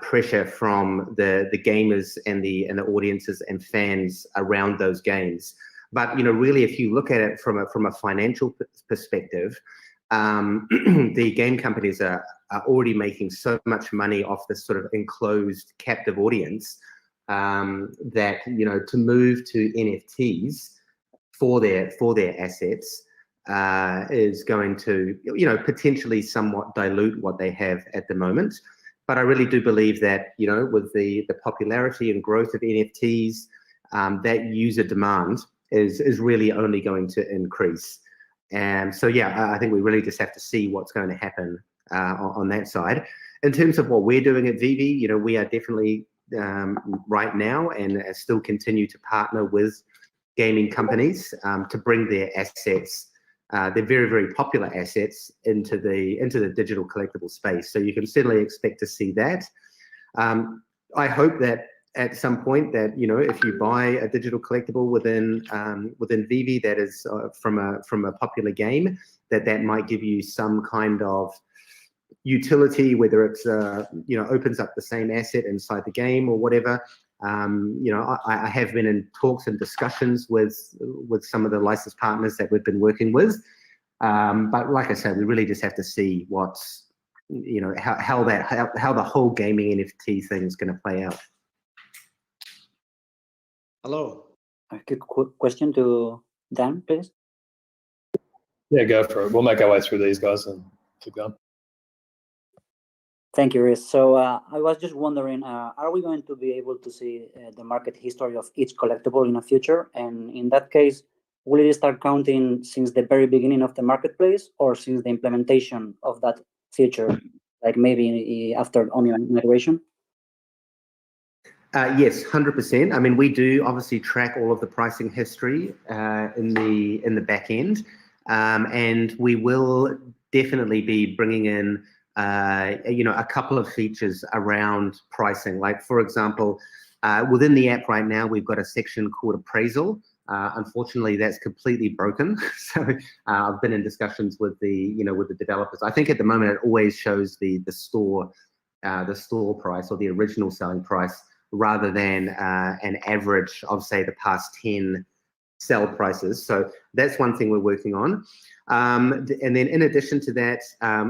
pressure from the gamers and the audiences and fans around those games. But really, if you look at it from a financial perspective, the game companies are already making so much money off this sort of enclosed captive audience that to move to NFTs for their assets is going to potentially somewhat dilute what they have at the moment. But I really do believe that with the popularity and growth of NFTs, that user demand is really only going to increase. And so, yeah, I think we really just have to see what's going to happen on that side. In terms of what we're doing at Vivi, you know, we are definitely right now and still continue to partner with gaming companies to bring their assets, their very, very popular assets into the digital collectible space. So you can certainly expect to see that. I hope that at some point that, you know, if you buy a digital collectible within Vivi that is from a popular game, that might give you some kind of utility, whether it's you know, opens up the same asset inside the game or whatever. You know, I have been in talks and discussions with some of the licensed partners that we've been working with, but like I said, we really just have to see what's, you know, how the whole gaming NFT thing is going to play out. Hello. A quick question to Dan, please. Yeah, go for it. We'll make our way through these guys and keep going. Thank you, Rhys. So I was just wondering, are we going to be able to see the market history of each collectible in the future? And in that case, will it start counting since the very beginning of the marketplace or since the implementation of that feature, like maybe after Omni migration? Yes, 100%. I mean, we do obviously track all of the pricing history in the back end, and we will definitely be bringing in you know, a couple of features around pricing. Like, for example, within the app right now, we've got a section called appraisal. Unfortunately, that's completely broken. So I've been in discussions with the developers. I think at the moment it always shows the store price or the original selling price, rather than an average of, say, the past 10 sell prices. So that's one thing we're working on. And then in addition to that,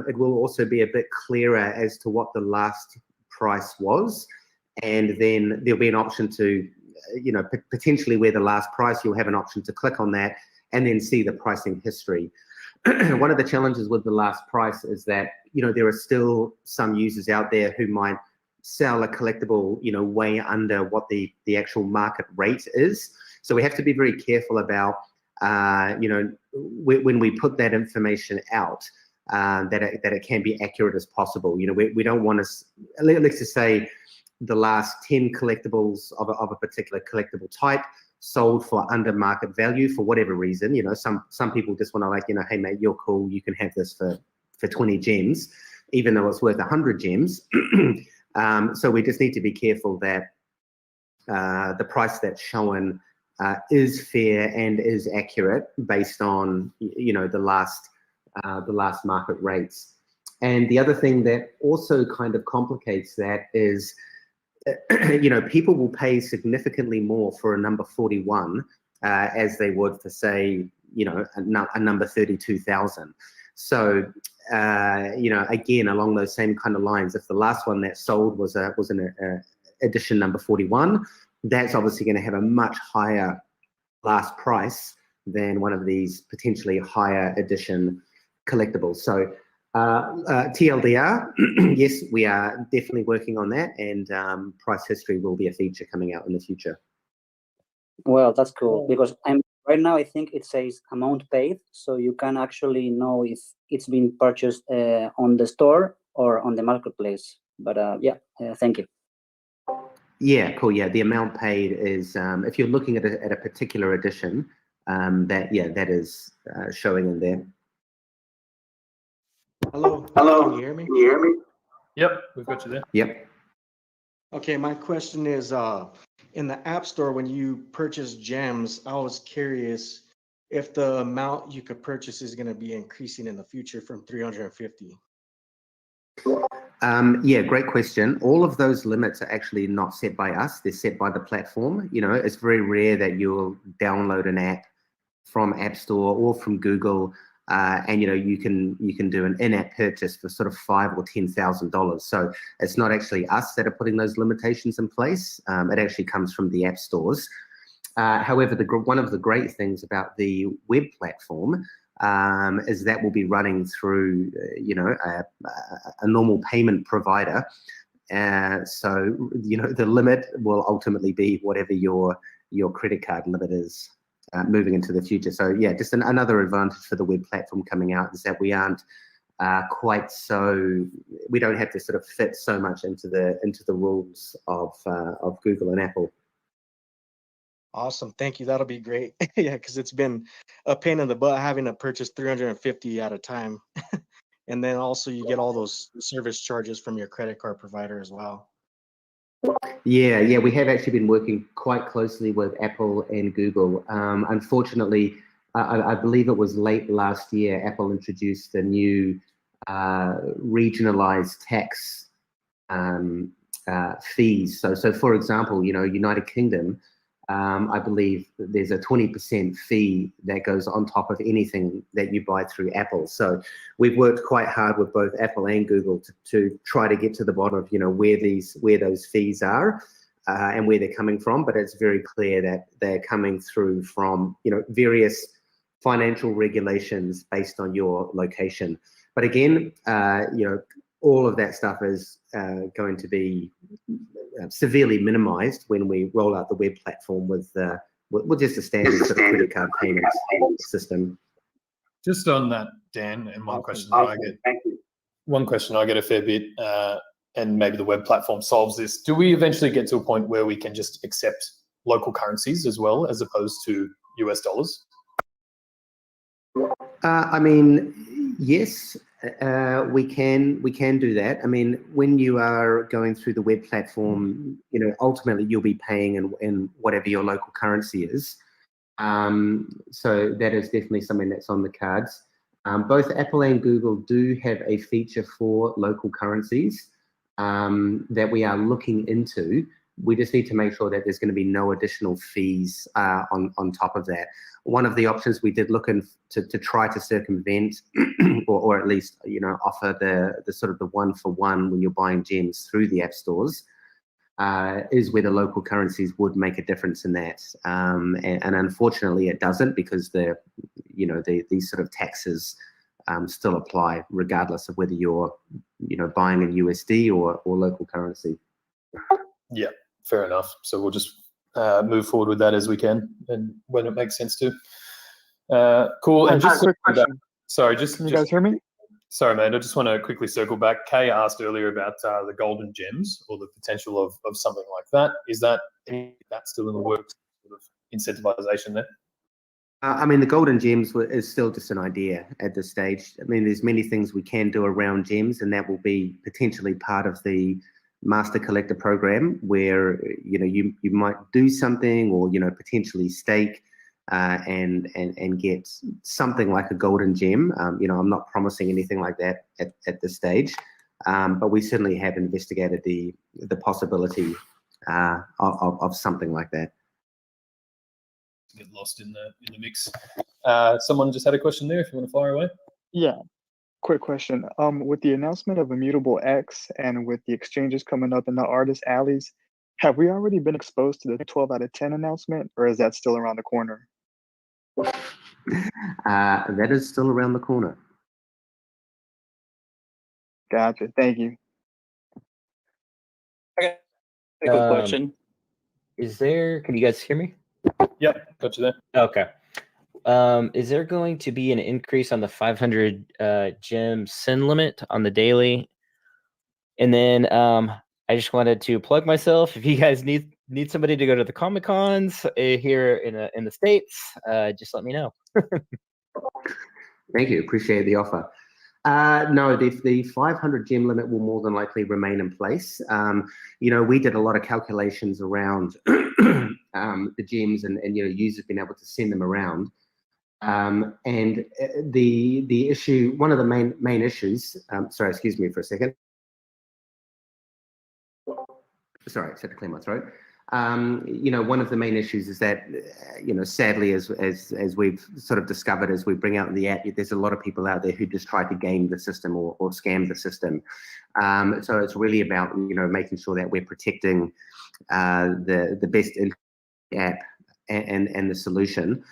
it will also be a bit clearer as to what the last price was. And then there'll be an option to, you know, potentially where the last price, you'll have an option to click on that and then see the pricing history. One of the challenges with the last price is that, you know, there are still some users out there who might sell a collectible, you know, way under what the actual market rate is. So we have to be very careful about, you know, when we put that information out, that it can be accurate as possible. You know, we don't want to, let's just say the last 10 collectibles of a particular collectible type sold for under market value for whatever reason. You know, some people just want to, like, you know, hey mate, you're cool, you can have this for 20 gems, even though it's worth 100 gems. So we just need to be careful that the price that's shown is fair and is accurate based on, you know, the last market rates. And the other thing that also kind of complicates that is, you know, people will pay significantly more for a number 41 as they would for, say, you know, a number 32,000. So, you know, again, along those same kind of lines, if the last one that sold was an edition number 41, that's obviously going to have a much higher last price than one of these potentially higher edition collectibles. So TLDR, yes, we are definitely working on that, and price history will be a feature coming out in the future. Well, that's cool, because right now I think it says amount paid, so you can actually know if it's been purchased on the store or on the marketplace. But yeah, thank you. Yeah, cool. Yeah, the amount paid is, if you're looking at a particular edition, that is showing in there. Hello. Hello. Can you hear me? Can you hear me? Yep, we've got you there. Yep. Okay, my question is, in the App Store, when you purchase gems, I was curious if the amount you could purchase is going to be increasing in the future from 350. Yeah, great question. All of those limits are actually not set by us. They're set by the platform. You know, it's very rare that you'll download an app from App Store or from Google, and you know, you can do an in-app purchase for sort of $5,000 or $10,000. So it's not actually us that are putting those limitations in place. It actually comes from the app stores. However, one of the great things about the web platform is that we'll be running through, you know, a normal payment provider. So, you know, the limit will ultimately be whatever your credit card limit is moving into the future. So yeah, just another advantage for the web platform coming out is that we aren't quite so. We don't have to sort of fit so much into the rules of Google and Apple. Awesome. Thank you. That'll be great. Yeah, because it's been a pain in the butt having to purchase 350 at a time. And then also you get all those service charges from your credit card provider as well. Yeah, we have actually been working quite closely with Apple and Google. Unfortunately, I believe it was late last year, Apple introduced a new regionalized tax fees. So for example, United Kingdom, I believe there's a 20% fee that goes on top of anything that you buy through Apple. So we've worked quite hard with both Apple and Google to try to get to the bottom of where those fees are and where they're coming from. But it's very clear that they're coming through from various financial regulations based on your location. But again, all of that stuff is going to be severely minimized when we roll out the web platform with just a standard sort of credit card payment system. Just on that, Dan, and one question I get a fair bit, and maybe the web platform solves this. Do we eventually get to a point where we can just accept local currencies as well, as opposed to US dollars? I mean, yes, we can do that. I mean, when you are going through the web platform, ultimately you'll be paying in whatever your local currency is. So that is definitely something that's on the cards. Both Apple and Google do have a feature for local currencies that we are looking into. We just need to make sure that there's going to be no additional fees on top of that. One of the options we did look to try to circumvent, or at least offer the sort of the one-for-one when you're buying gems through the app stores, is where the local currencies would make a difference in that. And unfortunately, it doesn't, because these sort of taxes still apply regardless of whether you're buying in USD or local currency. Yeah, fair enough. So we'll just move forward with that as we can, and when it makes sense to. Cool. And just quick question. Sorry, Can you guys hear me? Sorry, man. I just want to quickly circle back. Kay asked earlier about the golden gems, or the potential of something like that. Is that still in the works, sort of incentivization there? I mean, the golden gems is still just an idea at this stage. I mean, there's many things we can do around gems, and that will be potentially part of the master collector program, where you might do something, or potentially stake and get something like a golden gem. I'm not promising anything like that at this stage, but we certainly have investigated the possibility of something like that. Get lost in the mix. Someone just had a question there, if you want to fire away. Yeah. Quick question. With the announcement of Immutable X and with the exchanges coming up in the artist alleys, have we already been exposed to the 12 out of 10 announcement, or is that still around the corner? That is still around the corner. Gotcha. Thank you. Okay. A quick question. Can you guys hear me? Yep, got you there. Okay. Is there going to be an increase on the 500 gem send limit on the daily? And then I just wanted to plug myself. If you guys need somebody to go to the Comic Cons here in the States, just let me know. Thank you. Appreciate the offer. No, the 500 gem limit will more than likely remain in place. We did a lot of calculations around the gems and users being able to send them around. And the issue, one of the main issues, sorry, excuse me for a second. Sorry, I had to clear my throat. One of the main issues is that, sadly, as we've sort of discovered as we bring out the app, there's a lot of people out there who just try to game the system or scam the system. So it's really about, making sure that we're protecting the best app and the solution.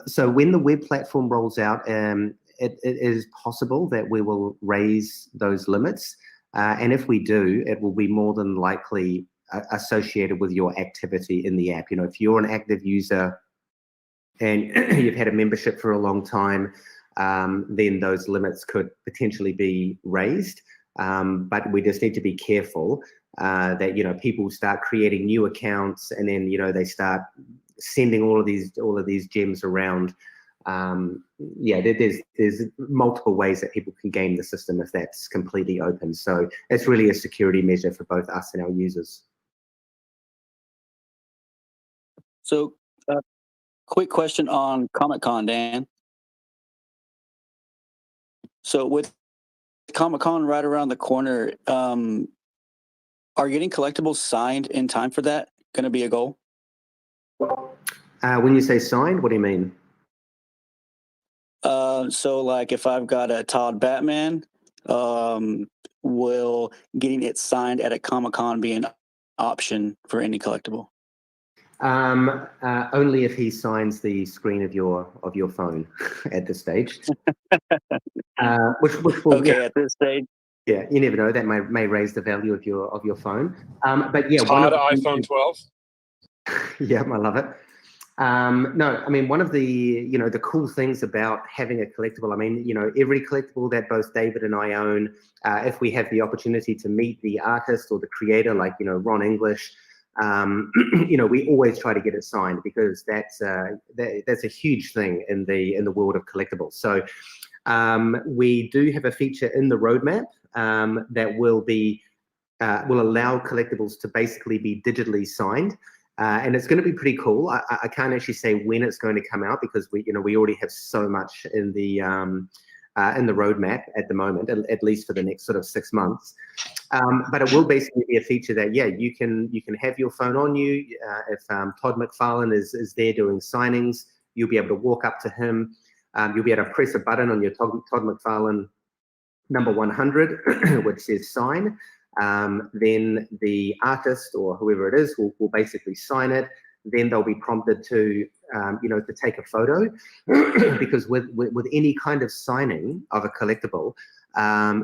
So when the web platform rolls out, it is possible that we will raise those limits. And if we do, it will be more than likely associated with your activity in the app. If you're an active user and you've had a membership for a long time, then those limits could potentially be raised. But we just need to be careful that, you know, people start creating new accounts, and then, you know, they start sending all of these gems around. Yeah, there's multiple ways that people can game the system if that's completely open. So it's really a security measure for both us and our users. So, quick question on Comic-Con, Dan. So with Comic-Con right around the corner, are getting collectibles signed in time for that going to be a goal? When you say signed, what do you mean? So like if I've got a Todd Batman, will getting it signed at a Comic-Con be an option for any collectible? Only if he signs the screen of your phone at this stage. Which will, okay, yeah, at this stage. Yeah, you never know. That may raise the value of your phone. But yeah, Todd iPhone 12. Yeah, I love it. No, I mean, one of the, you know, the cool things about having a collectible, I mean, you know, every collectible that both David and I own, if we have the opportunity to meet the artist or the creator, like, you know, Ron English, you know, we always try to get it signed, because that's a huge thing in the world of collectibles. So we do have a feature in the roadmap that will allow collectibles to basically be digitally signed. And it's going to be pretty cool. I can't actually say when it's going to come out, because we already have so much in the roadmap at the moment, at least for the next sort of 6 months. But it will basically be a feature that, yeah, you can have your phone on you. If Todd McFarlane is there doing signings, you'll be able to walk up to him. You'll be able to press a button on your Todd McFarlane number 100, which says sign. Then the artist or whoever it is will basically sign it. Then they'll be prompted to, you know, to take a photo, because with any kind of signing of a collectible,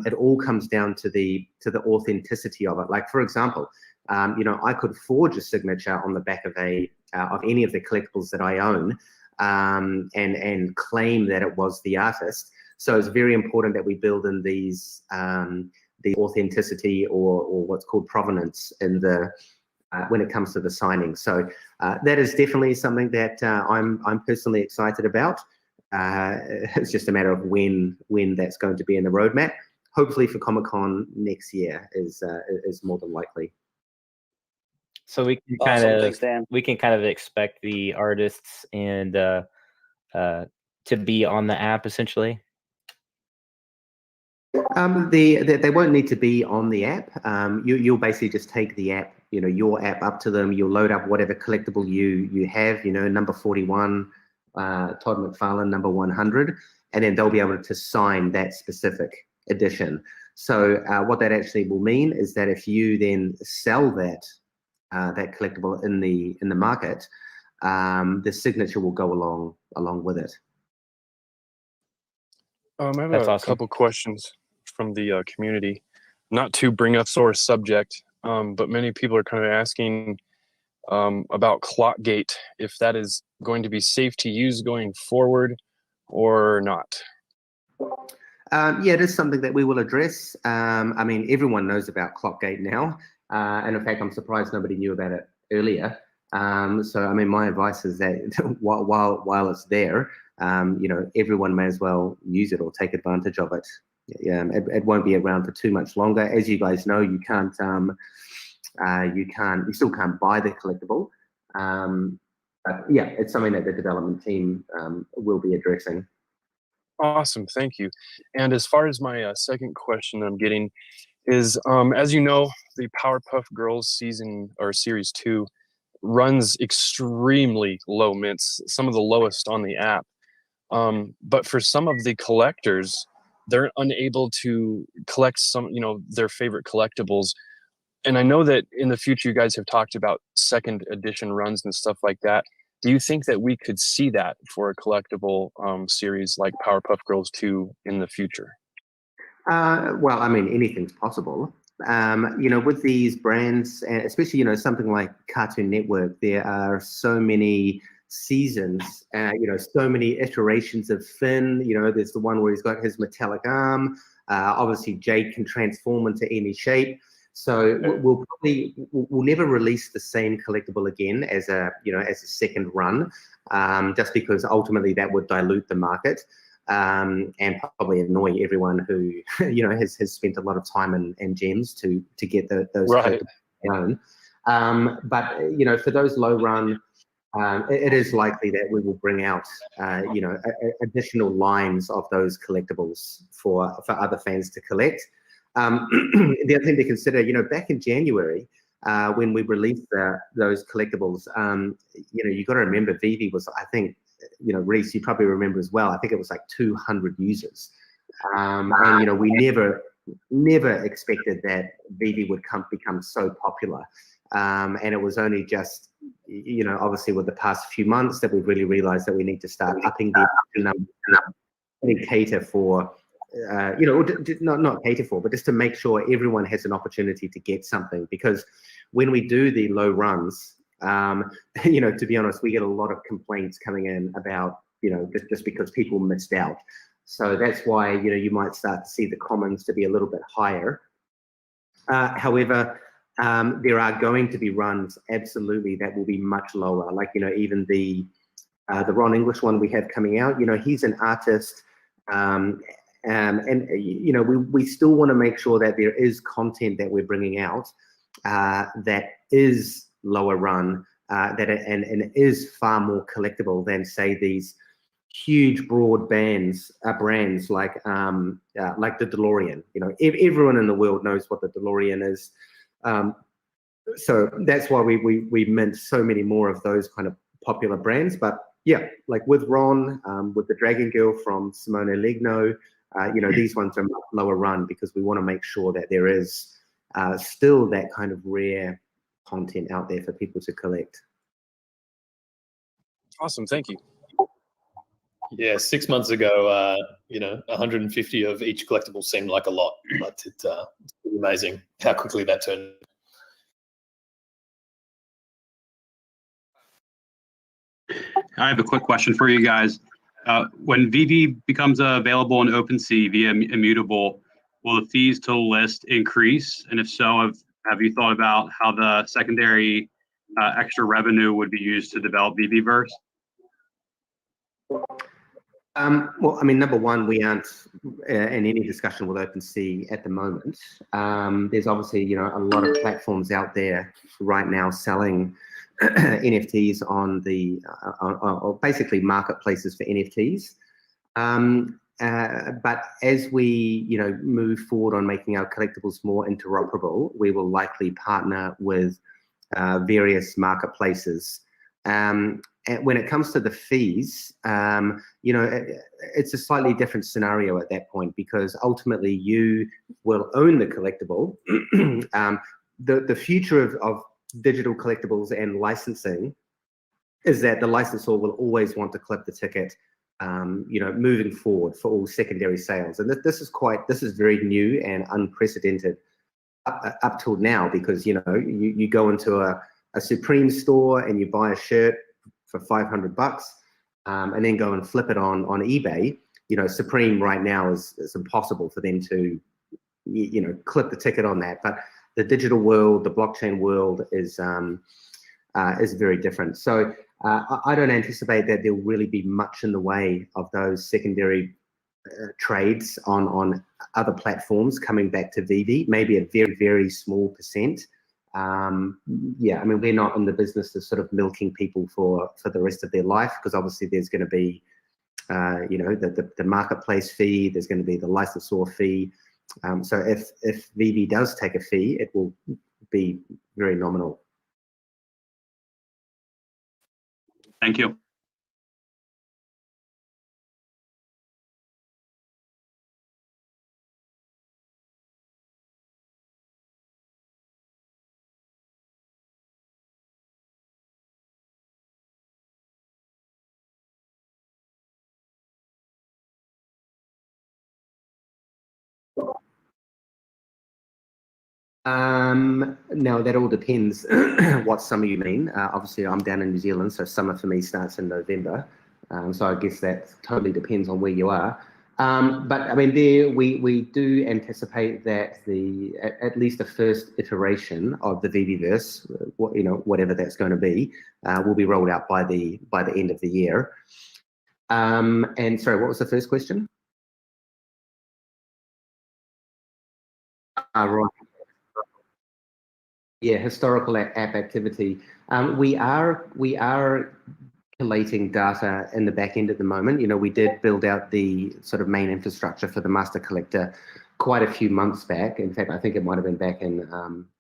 it all comes down to the authenticity of it. Like, for example, you know, I could forge a signature on the back of any of the collectibles that I own, and claim that it was the artist. So it's very important that we build in these the authenticity or what's called provenance in the when it comes to the signing. So that is definitely something that I'm personally excited about. It's just a matter of when that's going to be in the roadmap. Hopefully for Comic-Con next year is more than likely. So we can kind of expect the artists and to be on the app essentially. They won't need to be on the app. You'll basically just take the app, you know, your app up to them. You'll load up whatever collectible you have, you know, number 41, Todd McFarlane, number 100, and then they'll be able to sign that specific edition. So what that actually will mean is that if you then sell that collectible in the market, the signature will go along with it. I have That's a awesome. couple questions from the community, not to bring up sore subject, but many people are kind of asking about Clockgate, if that is going to be safe to use going forward or not. Yeah, it is something that we will address. I mean, everyone knows about Clockgate now, and in fact, I'm surprised nobody knew about it earlier. So, I mean, my advice is that while it's there, you know, everyone may as well use it or take advantage of it. Yeah, it won't be around for too much longer. As you guys know, you still can't buy the collectible. But yeah, it's something that the development team will be addressing. Awesome, thank you. And as far as my second question I'm getting is, as you know, the Powerpuff Girls season or series 2 runs extremely low mints, some of the lowest on the app. But for some of the collectors, they're unable to collect some, you know, their favorite collectibles. And I know that in the future, you guys have talked about second edition runs and stuff like that. Do you think that we could see that for a collectible series like Powerpuff Girls 2 in the future? Well, I mean, anything's possible. You know, with these brands, especially, you know, something like Cartoon Network, there are so many seasons. So many iterations of Finn. There's the one where he's got his metallic arm. Obviously, Jade can transform into any shape. So we'll never release the same collectible again as a second run, just because ultimately that would dilute the market. And probably annoy everyone who has spent a lot of time and gems to get those right. own. But for those low run, it is likely that we will bring out additional lines of those collectibles for other fans to collect. The other thing to consider, back in January, when we released those collectibles, you got to remember Vivi was, I think, Reese, you probably remember as well, I think it was like 200 users. And, we never expected that Vivi would become so popular. And it was only just, obviously with the past few months that we've really realized that we need to start upping the number and cater for, not cater for, but just to make sure everyone has an opportunity to get something. Because when we do the low runs, to be honest, we get a lot of complaints coming in about, just because people missed out. So that's why, you might start to see the commons to be a little bit higher. However, there are going to be runs, absolutely, that will be much lower. Like, even the Ron English one we have coming out, he's an artist. And we still want to make sure that there is content that we're bringing out that is lower run, and is far more collectible than, say, these huge broad brands like the DeLorean. Everyone in the world knows what the DeLorean is. So that's why we mint so many more of those kind of popular brands. But yeah, like with Ron, with the Dragon Girl from Simone Legno, these ones are much lower run because we want to make sure that there is still that kind of rare content out there for people to collect. Awesome, thank you. Yeah, 6 months ago, 150 of each collectible seemed like a lot, but it's amazing how quickly that turned. I have a quick question for you guys. When VV becomes available on OpenSea via Immutable, will the fees to list increase? And if so, have you thought about how the secondary extra revenue would be used to develop VVverse? Well, I mean, number one, we aren't in any discussion with OpenSea at the moment. There's obviously, a lot of platforms out there right now selling NFTs on or basically marketplaces for NFTs. But as we, move forward on making our collectibles more interoperable, we will likely partner with various marketplaces. And when it comes to the fees, it's a slightly different scenario at that point, because ultimately you will own the collectible. The future of digital collectibles and licensing is that the licensor will always want to clip the ticket, moving forward for all secondary sales. And this is very new and unprecedented up till now, because, you go into a Supreme store and you buy a shirt for $500, and then go and flip it on eBay. Supreme right now is impossible for them to, clip the ticket on that. But the digital world, the blockchain world is very different. So I don't anticipate that there will really be much in the way of those secondary trades on other platforms coming back to VV. Maybe a very, very small percent. Yeah, I mean, we're not in the business of sort of milking people for the rest of their life, because obviously there's going to be, the marketplace fee, there's going to be the licensor fee. So if VV does take a fee, it will be very nominal. Thank you. Now that all depends what summer you mean. Obviously, I'm down in New Zealand, so summer for me starts in November. So I guess that totally depends on where you are. But I mean, we do anticipate that at least the first iteration of the VVverse, whatever that's going to be, will be rolled out by the end of the year. And sorry, what was the first question? Right. Yeah, historical app activity. We are collating data in the back end at the moment. We did build out the sort of main infrastructure for the master collector quite a few months back. In fact, I think it might have been back in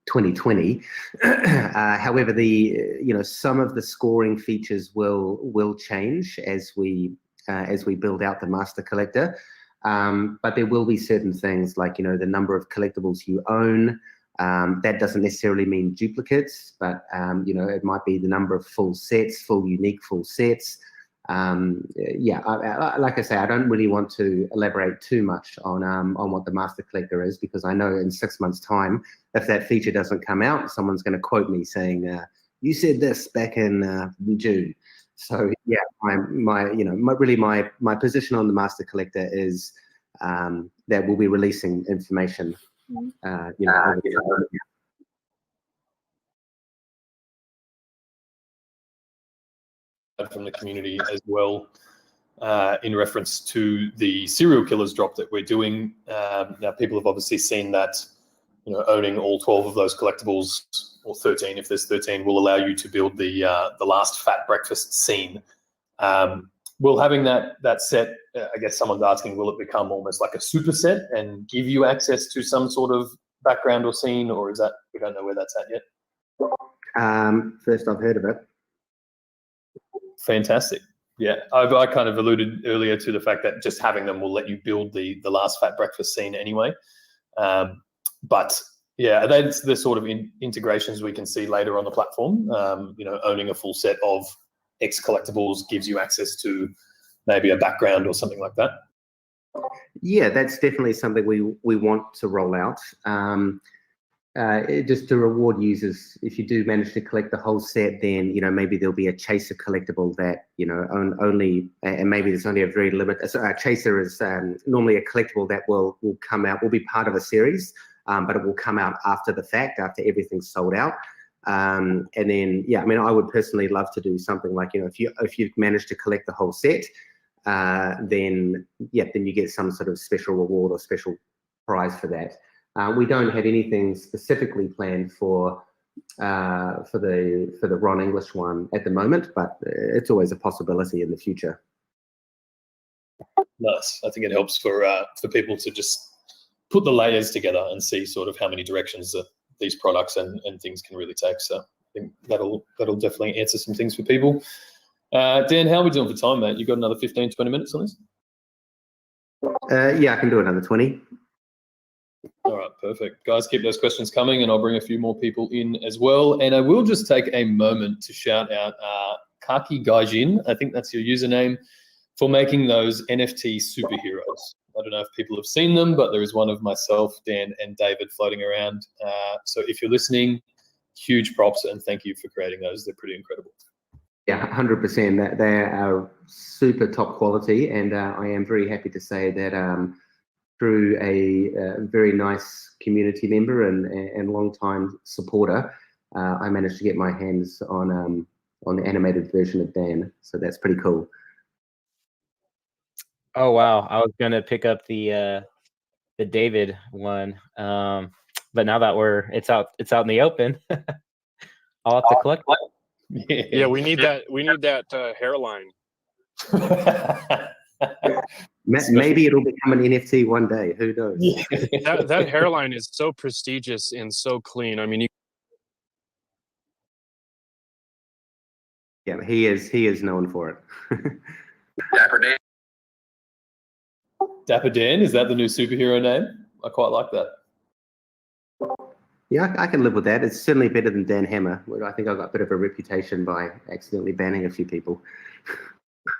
2020. However, some of the scoring features will change as we build out the master collector. But there will be certain things like the number of collectibles you own. That doesn't necessarily mean duplicates, but it might be the number of unique full sets. Like I say, I don't really want to elaborate too much on what the master collector is, because I know in 6 months' time, if that feature doesn't come out, someone's going to quote me saying, "You said this back in June." So yeah, my position on the master collector is that we'll be releasing information. From the community as well, in reference to the serial killers drop that we're doing. Now, people have obviously seen that owning all 12 of those collectibles, or 13 if there's 13, will allow you to build the last fat breakfast scene. Will having that set, I guess someone's asking, will it become almost like a superset and give you access to some sort of background or scene, or is that, we don't know where that's at yet? First I've heard of it. Fantastic. Yeah, I kind of alluded earlier to the fact that just having them will let you build the last fat breakfast scene anyway. But yeah, that's the sort of integrations we can see later on the platform. Owning a full set of X collectibles gives you access to maybe a background or something like that. Yeah, that's definitely something we want to roll out. Just to reward users, if you do manage to collect the whole set, then maybe there'll be a chaser collectible that only, and maybe there's only a very limited. So a chaser is normally a collectible that will come out, will be part of a series, but it will come out after the fact, after everything's sold out. And then I mean, I would personally love to do something like if you've managed to collect the whole set, then you get some sort of special reward or special prize for that. We don't have anything specifically planned for the Ron English one at the moment, but it's always a possibility in the future. Nice. I think it helps for people to just put the layers together and see sort of how many directions that these products and things can really take. So I think that'll definitely answer some things for people. Dan, how are we doing for time, mate? You got another 15, 20 minutes on this? Yeah, I can do another 20. All right, perfect. Guys, keep those questions coming, and I'll bring a few more people in as well. And I will just take a moment to shout out Kaki Gaijin, I think that's your username, for making those NFT superheroes. I don't know if people have seen them, but there is one of myself, Dan, and David floating around. So if you're listening, huge props, and thank you for creating those. They're pretty incredible. Yeah, 100%. They are super top quality, and I am very happy to say that through a very nice community member and long-time supporter, I managed to get my hands on the animated version of Dan. So that's pretty cool. Oh wow, I was gonna pick up the David one, but now that it's out in the open, I'll have to collect it. Yeah, we need that. We need that hairline. Maybe it'll become an NFT one day. Who knows? That hairline is so prestigious and so clean. I mean, yeah, he is known for it. Dapper Dan, is that the new superhero name? I quite like that. Yeah, I can live with that. It's certainly better than Dan Hammer, where I think I got a bit of a reputation by accidentally banning a few people.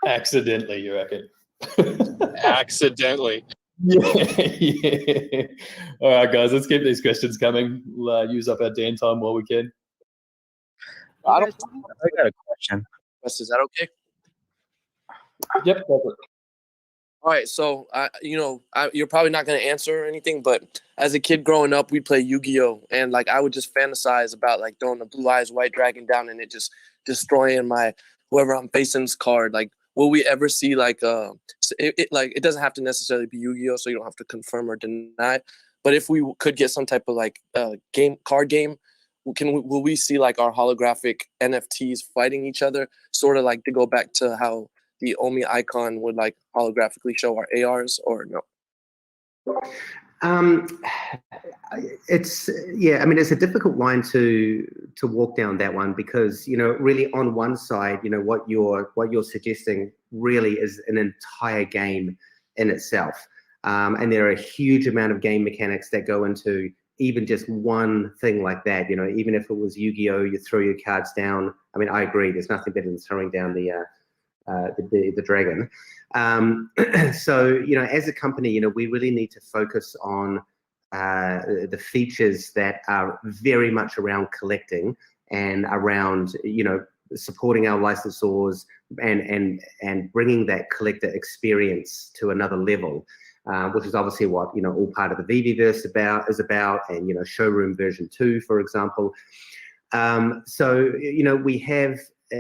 Accidentally, you reckon? accidentally. Yeah. All right, guys, let's keep these questions coming. We'll use up our Dan time while we can. I got a question. Is that okay? Yep. All right, so you're probably not gonna answer anything, but as a kid growing up, we played Yu-Gi-Oh, and like I would just fantasize about like throwing the Blue Eyes White Dragon down and it just destroying my whoever I'm facing's card. Like, will we ever see like it doesn't have to necessarily be Yu-Gi-Oh, so you don't have to confirm or deny. But if we could get some type of like card game, will we see like our holographic NFTs fighting each other, sort of like to go back to how the Omi icon would like holographically show our ARs, or no? It's I mean, it's a difficult line to walk down, that one, because really on one side, what you're suggesting really is an entire game in itself, and there are a huge amount of game mechanics that go into even just one thing like that. Even if it was Yu-Gi-Oh, you throw your cards down. I mean, I agree, there's nothing better than throwing down the dragon. So as a company, we really need to focus on the features that are very much around collecting and around supporting our licensors and bringing that collector experience to another level, which is obviously what all part of the VVverse is about, and showroom version 2, for example. So we have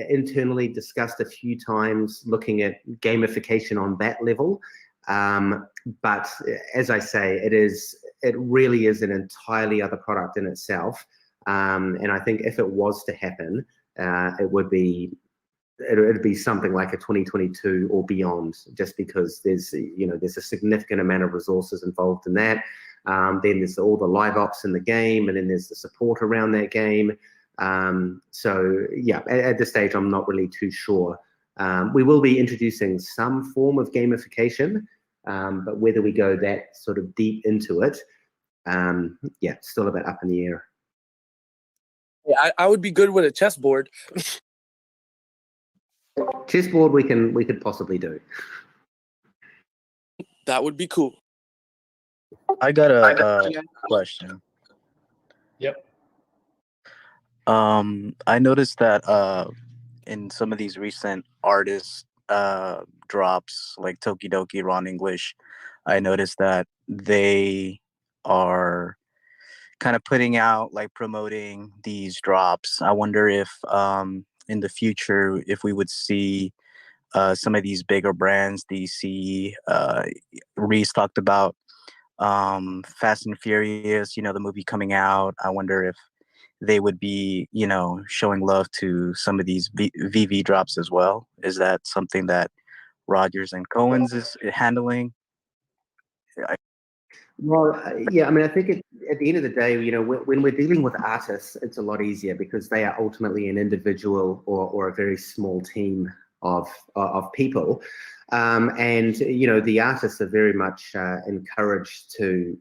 internally discussed a few times looking at gamification on that level, but as I say, it really is an entirely other product in itself, and I think if it was to happen, it'd be something like a 2022 or beyond, just because there's a significant amount of resources involved in that. Then there's all the live ops in the game, and then there's the support around that game. So yeah, at this stage, I'm not really too sure. We will be introducing some form of gamification, but whether we go that sort of deep into it, still a bit up in the air. Yeah, I would be good with a chessboard. Chessboard, we could possibly do. That would be cool. I got a question. Yep. I noticed that in some of these recent artist drops, like Tokidoki, Ron English, I noticed that they are kind of putting out, like, promoting these drops. I wonder if in the future, if we would see some of these bigger brands, DC, Reese talked about Fast and Furious, the movie coming out. I wonder if they would be, showing love to some of these VV drops as well. Is that something that Rogers and Cohen's is handling? Well, yeah, I mean, I think at the end of the day, when we're dealing with artists, it's a lot easier because they are ultimately an individual or a very small team of people. And the artists are very much encouraged to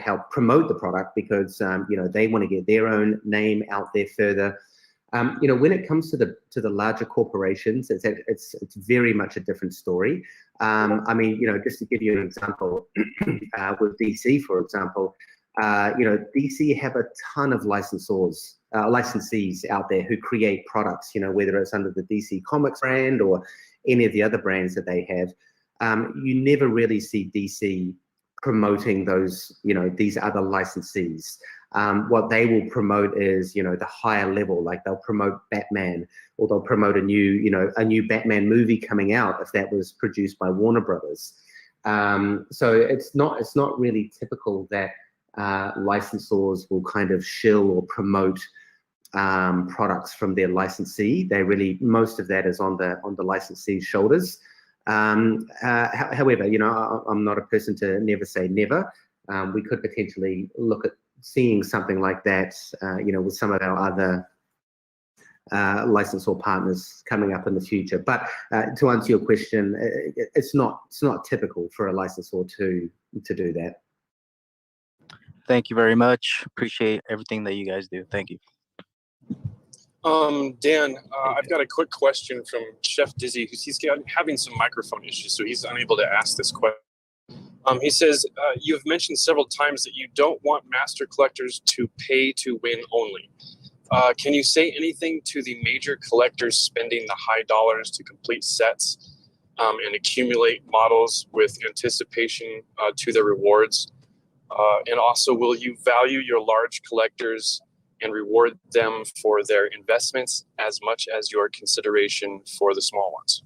help promote the product because they want to get their own name out there further. When it comes to the larger corporations, it's very much a different story. I mean, just to give you an example, with DC, for example, DC have a ton of licensees out there who create products, whether it's under the DC Comics brand or any of the other brands that they have. You never really see DC promoting those, these other licensees. What they will promote is, the higher level, like they'll promote Batman, or they'll promote a new Batman movie coming out if that was produced by Warner Brothers. So it's not really typical that licensors will kind of shill or promote products from their licensee. Most of that is on the licensee's shoulders. However, I'm not a person to never say never. We could potentially look at seeing something like that, with some of our other licensor partners coming up in the future. But to answer your question, it's not typical for a licensor to do that. Thank you very much. Appreciate everything that you guys do. Thank you. Dan, I've got a quick question from Chef Dizzy, because he's having some microphone issues, so he's unable to ask this question. He says, you've mentioned several times that you don't want master collectors to pay to win only. Can you say anything to the major collectors spending the high dollars to complete sets and accumulate models with anticipation to their rewards? And also, will you value your large collectors and reward them for their investments as much as your consideration for the small ones?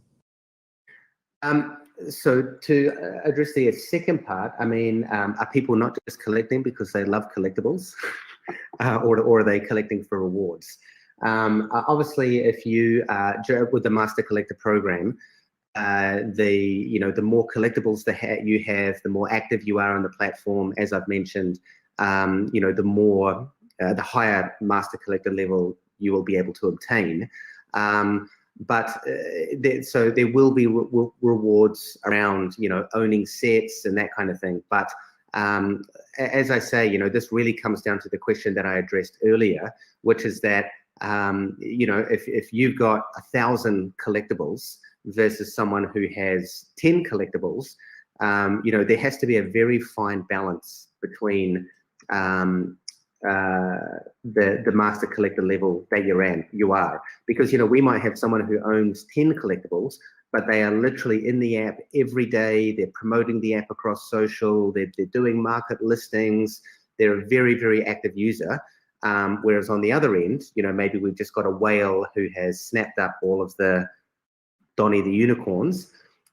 So to address the second part, I mean, are people not just collecting because they love collectibles, or are they collecting for rewards? Obviously, if you with the Master Collector program, the more collectibles you have, the more active you are on the platform. As I've mentioned, the more the higher Master Collector level you will be able to obtain. So there will be rewards around, owning sets and that kind of thing. But as I say, this really comes down to the question that I addressed earlier, which is that, if you've got 1,000 collectibles versus someone who has 10 collectibles, there has to be a very fine balance between the Master Collector level that you are, because we might have someone who owns 10 collectibles, but they are literally in the app every day. They're promoting the app across social. They're doing market listings. They're a very, very active user. Whereas on the other end, maybe we've just got a whale who has snapped up all of the Donnie the unicorns,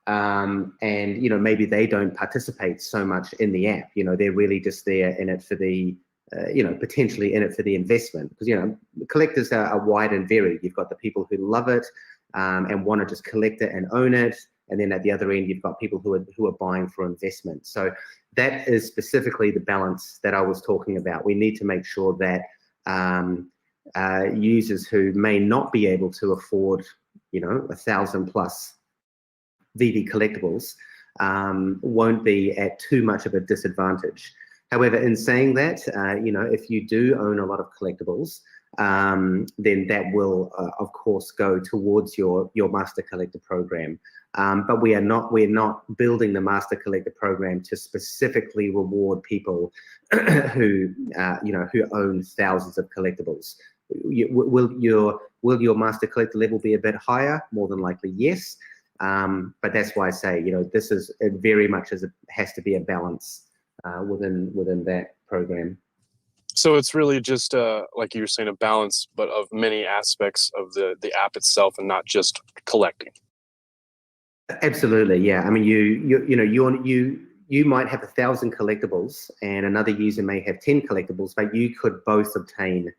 and maybe they don't participate so much in the app. They're really just there in it for the potentially in it for the investment, because collectors are wide and varied. You've got the people who love it and want to just collect it and own it, and then at the other end you've got people who are buying for investment. So that is specifically the balance that I was talking about. We need to make sure that users who may not be able to afford 1,000+ VV collectibles won't be at too much of a disadvantage. However, in saying that, if you do own a lot of collectibles, then that will, of course, go towards your Master Collector program. But we're not building the Master Collector program to specifically reward people who own thousands of collectibles. Will your Master Collector level be a bit higher? More than likely, yes. But that's why I say, this is very much as it has to be a balance within that program. So it's really just like you were saying, a balance, but of many aspects of the app itself, and not just collecting. Absolutely, yeah. I mean, you might have 1,000 collectibles, and another user may have 10 collectibles, but you could both obtain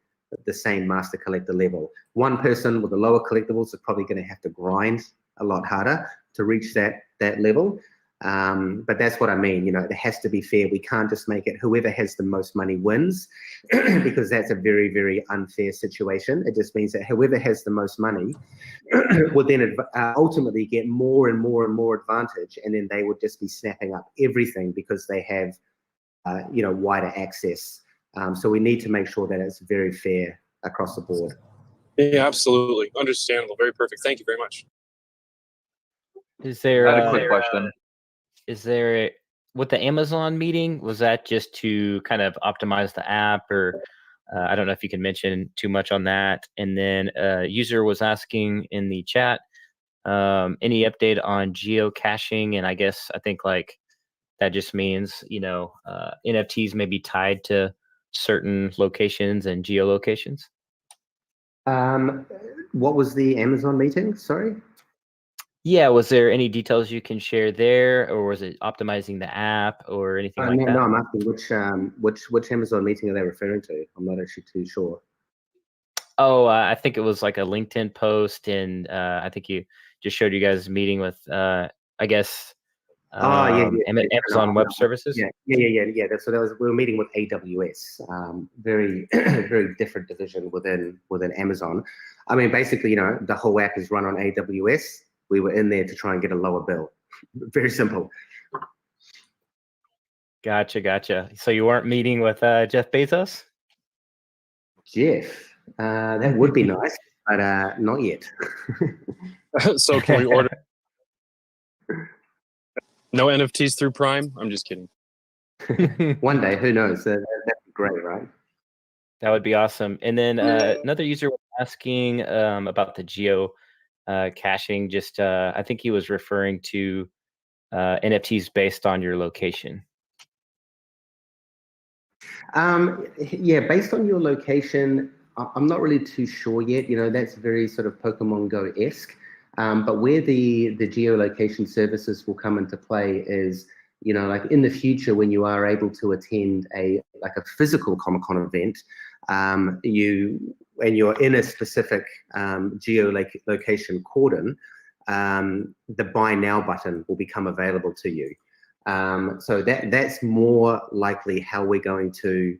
the same Master Collector level. One person with the lower collectibles is probably going to have to grind a lot harder to reach that level. But that's what I mean, it has to be fair. We can't just make it whoever has the most money wins, because that's a very, very unfair situation. It just means that whoever has the most money would then ultimately get more and more and more advantage, and then they would just be snapping up everything because they have, wider access. So we need to make sure that it's very fair across the board. Yeah, absolutely. Understandable. Very perfect. Thank you very much. Is there I had a quick question. Is there with the Amazon meeting, was that just to kind of optimize the app, or I don't know if you can mention too much on that? And then a user was asking in the chat, any update on geocaching? And I think like that just means, NFTs may be tied to certain locations and geolocations. What was the Amazon meeting? Sorry. Yeah, was there any details you can share there, or was it optimizing the app or anything like that? No, I'm asking which Amazon meeting are they referring to? I'm not actually too sure. Oh, I think it was like a LinkedIn post, and I think you just showed you guys meeting with, Amazon Web Services. Yeah. So we were meeting with AWS, very, very different division within Amazon. I mean, basically, the whole app is run on AWS. We were in there to try and get a lower bill. Very simple. Gotcha. So you weren't meeting with Jeff Bezos? Jeff, that would be nice, but not yet. So can we order? No NFTs through Prime? I'm just kidding. One day, who knows? That'd be great, right? That would be awesome. And then another user was asking about the geo caching. Just I think he was referring to NFTs based on your location. Yeah, based on your location, I'm not really too sure yet. You know, that's very sort of Pokemon Go-esque. But where the geolocation services will come into play is, you know, like in the future when you are able to attend a physical Comic-Con event, you're in a specific geolocation cordon, the Buy Now button will become available to you. So that's more likely how we're going to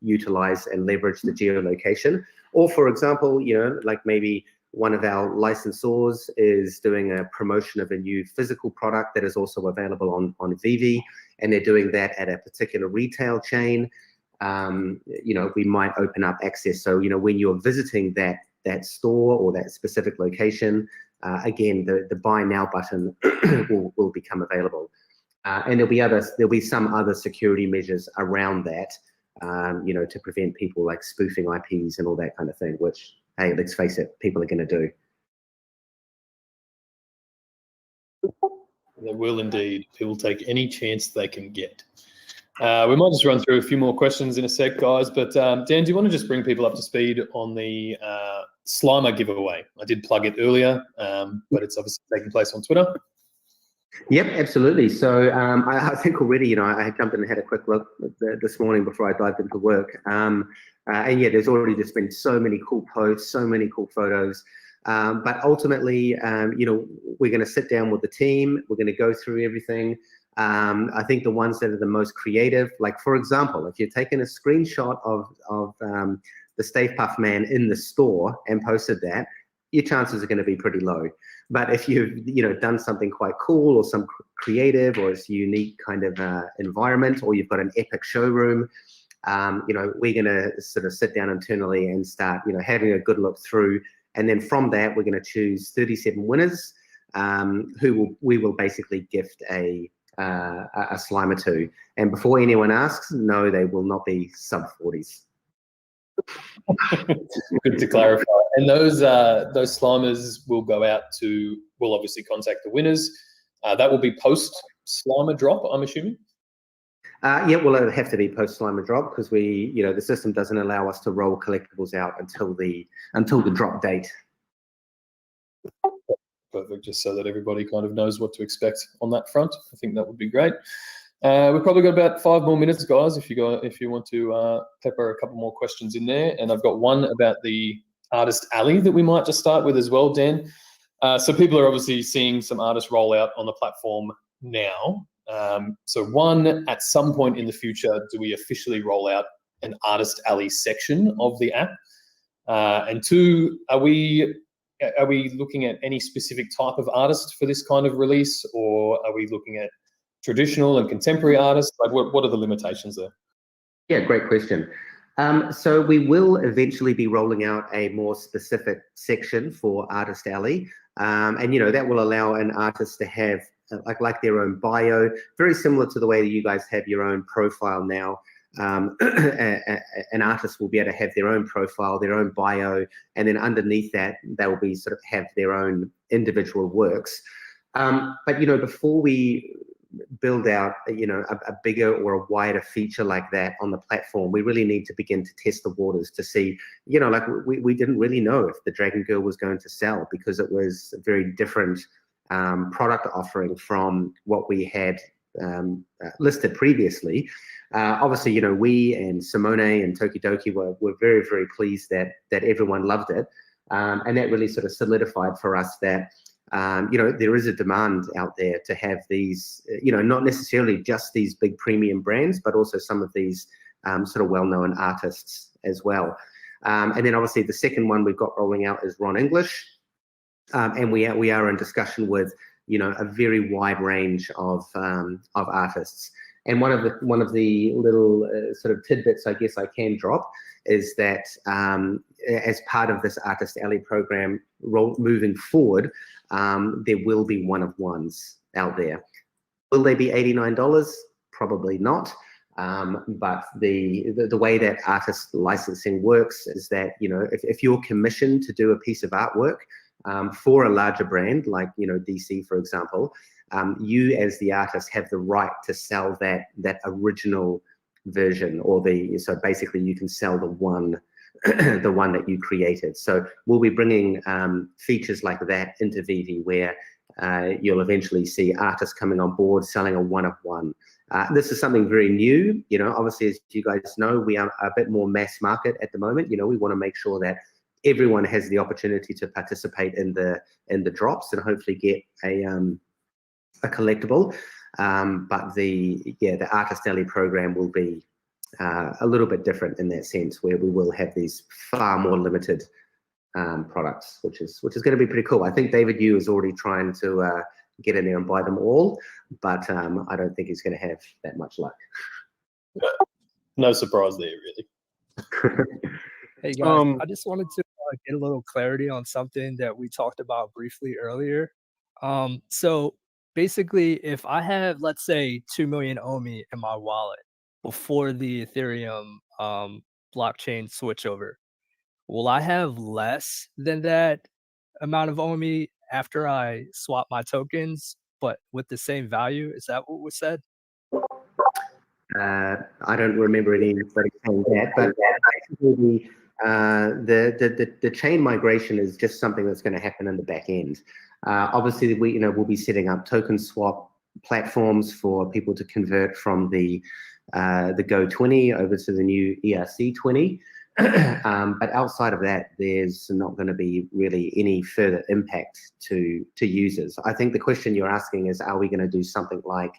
utilize and leverage the geolocation. Or for example, you know, like maybe one of our licensors is doing a promotion of a new physical product that is also available on Vivi, and they're doing that at a particular retail chain. You know, we might open up access. So, you know, when you're visiting that store or that specific location, again, the Buy Now button will become available. And there'll be some other security measures around that, you know, to prevent people like spoofing IPs and all that kind of thing, which, hey, let's face it, people are going to do. They will indeed. People take any chance they can get. We might just run through a few more questions in a sec, guys. But Dan, do you want to just bring people up to speed on the Slimer giveaway? I did plug it earlier, but it's obviously taking place on Twitter. Yep, absolutely. So I think already, you know, I jumped in and had a quick look this morning before I dived into work. And yeah, there's already just been so many cool posts, so many cool photos. But ultimately, you know, we're going to sit down with the team. We're going to go through everything. I think the ones that are the most creative, like for example, if you're taking a screenshot of the Stave Puff Man in the store and posted that, your chances are going to be pretty low. But if you've, you know, done something quite cool or some creative or it's a unique kind of environment, or you've got an epic showroom, you know, we're going to sort of sit down internally and start, you know, having a good look through. And then from that, we're going to choose 37 winners we will basically gift a Slimer to. And before anyone asks, no, they will not be sub-40s. Good to clarify. And those Slimers will go out to, we'll obviously contact the winners. That will be post Slimer drop, I'm assuming? Yeah, well, it'll have to be post Slimer drop because you know, the system doesn't allow us to roll collectibles out until the drop date. Perfect, just so that everybody kind of knows what to expect on that front. I think that would be great. We've probably got about 5 more minutes, guys, if you want to pepper a couple more questions in there. And I've got one about the Artist Alley that we might just start with as well, Dan. So people are obviously seeing some artists roll out on the platform now. So one, at some point in the future, do we officially roll out an Artist Alley section of the app? And two, are we looking at any specific type of artist for this kind of release, or are we looking at traditional and contemporary artists? Like, what are the limitations there? Yeah, great question. So we will eventually be rolling out a more specific section for Artist Alley, and you know, that will allow an artist to have like their own bio, very similar to the way that you guys have your own profile now. An artist will be able to have their own profile, their own bio, and then underneath that, they will be sort of have their own individual works. But you know, before we build out, you know, a bigger or a wider feature like that on the platform, we really need to begin to test the waters to see, you know, like we didn't really know if the Dragon Girl was going to sell because it was a very different product offering from what we had listed previously. Obviously, you know, we and Simone and Tokidoki were very, very pleased that everyone loved it. And that really sort of solidified for us that, you know, there is a demand out there to have these, you know, not necessarily just these big premium brands, but also some of these sort of well-known artists as well. And then obviously the second one we've got rolling out is Ron English. And we are in discussion with, you know, a very wide range of artists. And one of the little sort of tidbits I guess I can drop is that as part of this Artist Alley program moving forward, there will be one-of-ones out there. Will they be $89? Probably not. But the way that artist licensing works is that, you know, if you're commissioned to do a piece of artwork for a larger brand, like, you know, DC, for example, you as the artist have the right to sell that original version, or so basically you can sell the one the one that you created. So we'll be bringing features like that into VV, where you'll eventually see artists coming on board selling a one-of-one. This is something very new. You know, obviously, as you guys know, we are a bit more mass market at the moment. You know, we want to make sure that everyone has the opportunity to participate in the drops and hopefully get a collectible. But the Artist Alley program will be a little bit different in that sense, where we will have these far more limited products, which is going to be pretty cool. I think David Yu is already trying to get in there and buy them all, but I don't think he's going to have that much luck. No surprise there, really. Hey guys, I just wanted to get a little clarity on something that we talked about briefly earlier. So basically, if I have, let's say, 2 million OMI in my wallet before the Ethereum blockchain switchover, will I have less than that amount of OMI after I swap my tokens, but with the same value? Is that what was said? I don't remember anybody saying that, but basically the chain migration is just something that's going to happen in the back end. Obviously, we'll be setting up token swap platforms for people to convert from the Go20 over to the new ERC20. But outside of that, there's not going to be really any further impact to users. I think the question you're asking is, are we going to do something like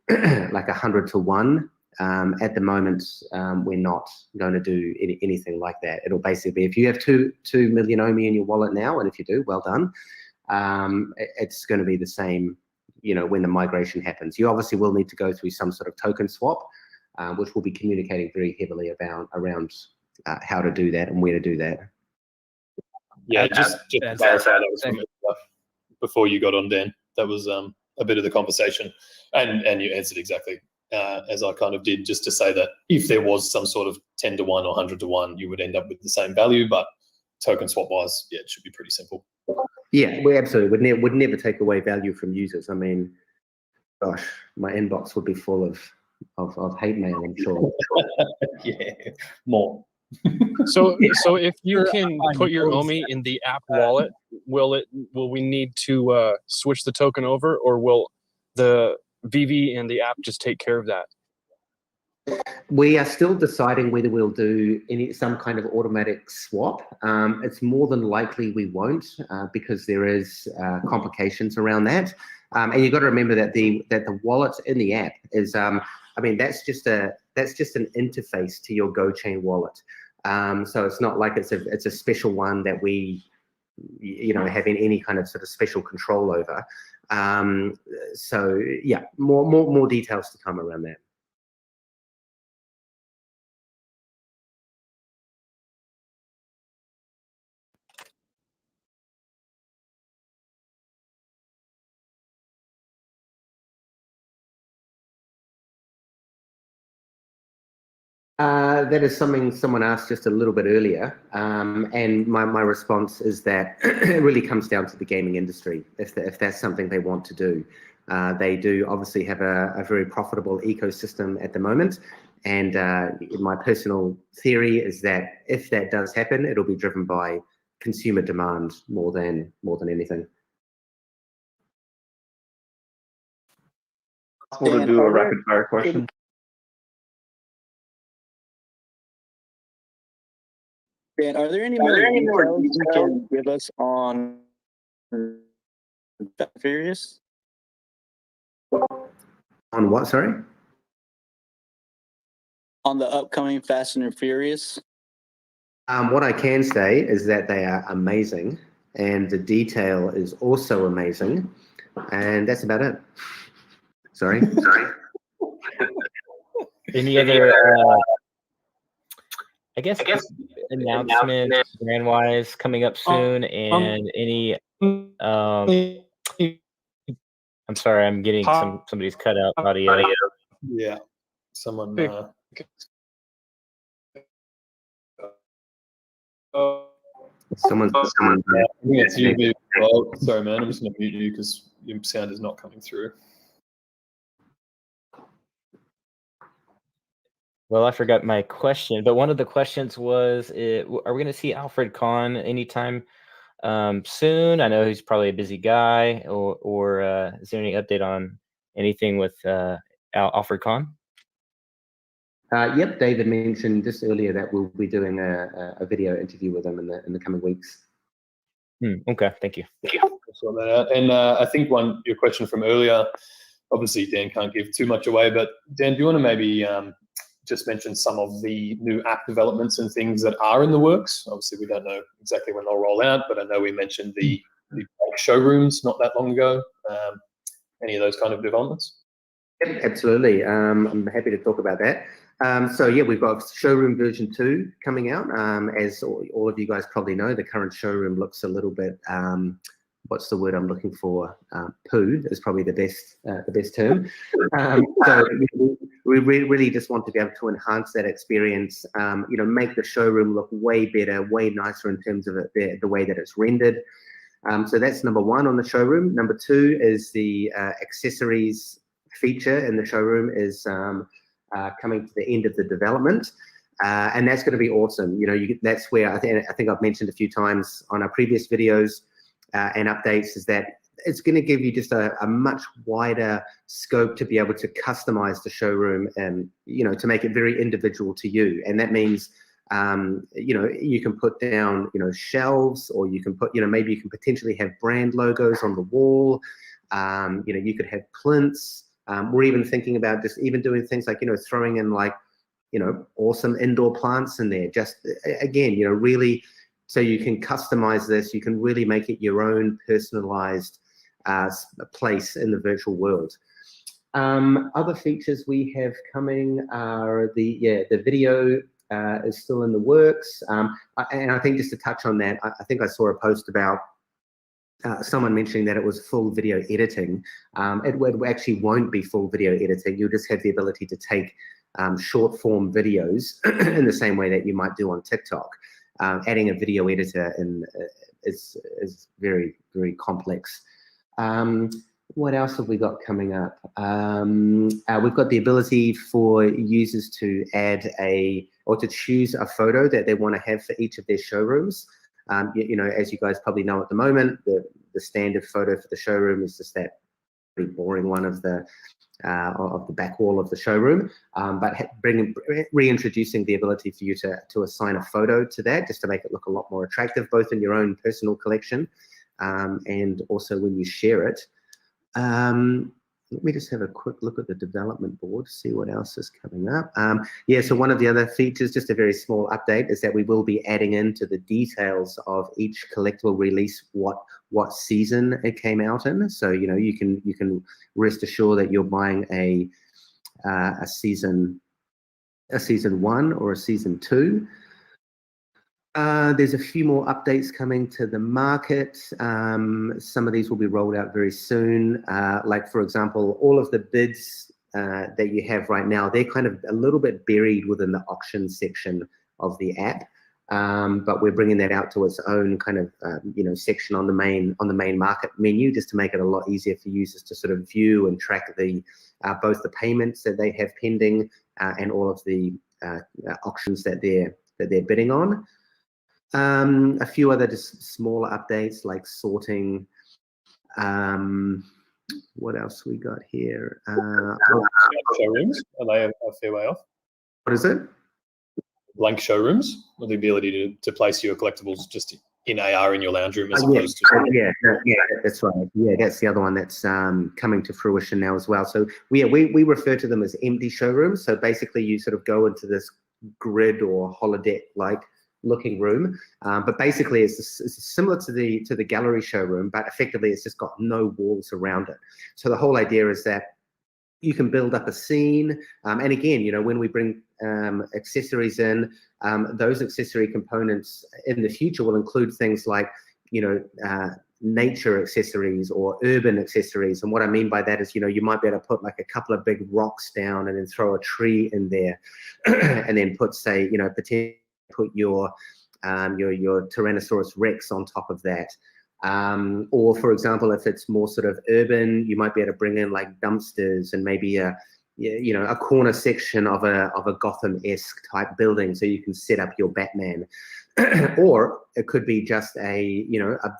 100 to 1? At the moment, we're not going to do anything like that. It'll basically be, if you have 2 million OMI in your wallet now, and if you do, well done. It's going to be the same, you know, when the migration happens. You obviously will need to go through some sort of token swap, which we'll be communicating very heavily around how to do that and where to do that. Yeah, just to clarify, that was from before you got on, Dan. That was a bit of the conversation, and you answered exactly as I kind of did, just to say that if there was some sort of 10 to 1 or 100 to 1, you would end up with the same value, but token swap wise, yeah, it should be pretty simple. Yeah, we absolutely would never take away value from users. I mean, gosh, my inbox would be full of hate mail, I'm sure. Yeah, more. So if you can put your OMI in the app wallet, will we need to switch the token over, or will the VV and the app just take care of that? We are still deciding whether we'll do some kind of automatic swap. It's more than likely we won't, because there is complications around that. And you've got to remember that the wallet in the app is, I mean, that's just an interface to your GoChain wallet. So it's not like it's a special one that we, you know, have any kind of sort of special control over. So yeah, more details to come around that. That is something someone asked just a little bit earlier, and my response is that it really comes down to the gaming industry. If that's something they want to do, they do obviously have a very profitable ecosystem at the moment, and my personal theory is that if that does happen, it'll be driven by consumer demand more than anything. Possible to do a rapid fire question? Dan, are there any more details you can give us on Furious? On what, sorry? On the upcoming Fast and Furious? What I can say is that they are amazing, and the detail is also amazing, and that's about it. Sorry. Any other, I guess announcements brand-wise coming up soon, and any I'm sorry, I'm getting somebody's cut out audio. Yeah, someone. Someone's I think it's you. Well, sorry, man. I'm just going to mute you because your sound is not coming through. Well, I forgot my question, but one of the questions was, are we going to see Alfred Kahn anytime soon? I know he's probably a busy guy, or is there any update on anything with Alfred Kahn? Yep, David mentioned just earlier that we'll be doing a video interview with him in the coming weeks. Okay, thank you. Sort that out. And I think your question from earlier, obviously Dan can't give too much away, but Dan, do you want to maybe just mention some of the new app developments and things that are in the works? Obviously, we don't know exactly when they'll roll out, but I know we mentioned the showrooms not that long ago. Any of those kind of developments? Yep, absolutely. I'm happy to talk about that. So yeah, we've got showroom version 2 coming out. As all of you guys probably know, the current showroom looks a little bit, what's the word I'm looking for? Poo is probably the best term. So we really just want to be able to enhance that experience. Make the showroom look way better, way nicer in terms of the way that it's rendered. So that's number 1 on the showroom. Number 2 is the accessories feature in the showroom is coming to the end of the development, and that's going to be awesome. That's where I think I've mentioned a few times on our previous videos and updates is that it's going to give you just a much wider scope to be able to customize the showroom and to make it very individual to you. And that means you can put down shelves, or you can put maybe you can potentially have brand logos on the wall. You could have plinths. We're even thinking about just even doing things like throwing in awesome indoor plants in there, just again really so you can customize this. You can really make it your own personalized place in the virtual world. Other features we have coming are the video is still in the works, and I think just to touch on that, I think I saw a post about someone mentioning that it was full video editing. It actually won't be full video editing. You'll just have the ability to take short form videos in the same way that you might do on TikTok. Adding a video editor is very, very complex. What else have we got coming up? We've got the ability for users to add or to choose a photo that they want to have for each of their showrooms. As you guys probably know at the moment, the standard photo for the showroom is just that pretty boring one of the back wall of the showroom. But reintroducing the ability for you to assign a photo to that, just to make it look a lot more attractive, both in your own personal collection and also when you share it. Let me just have a quick look at the development board, see what else is coming up. Yeah, so one of the other features, just a very small update, is that we will be adding into the details of each collectible release what season it came out in. So you can rest assured that you're buying a season 1 or a season 2. There's a few more updates coming to the market. Some of these will be rolled out very soon. Like, for example, all of the bids that you have right now, they're kind of a little bit buried within the auction section of the app. But we're bringing that out to its own kind of section on the main market menu, just to make it a lot easier for users to sort of view and track both the payments that they have pending and all of the auctions that they're bidding on. A few other just smaller updates like sorting. What else we got here? Showrooms, are they a fair way off? What is it? Blank showrooms, or the ability to place your collectibles just in AR in your lounge room as opposed to... Yeah, that's right. Yeah, that's the other one that's coming to fruition now as well. So we refer to them as empty showrooms. So basically you sort of go into this grid or holodeck-like looking room, but basically it's similar to the gallery showroom, but effectively it's just got no walls around it. So the whole idea is that you can build up a scene, and again, when we bring accessories in, those accessory components in the future will include things like nature accessories or urban accessories. And what I mean by that is, you might be able to put like a couple of big rocks down and then throw a tree in there, and then put, say, potentially put your Tyrannosaurus Rex on top of that. Or for example, if it's more sort of urban, you might be able to bring in like dumpsters and maybe a corner section of a Gotham-esque type building, so you can set up your Batman. Or it could be just a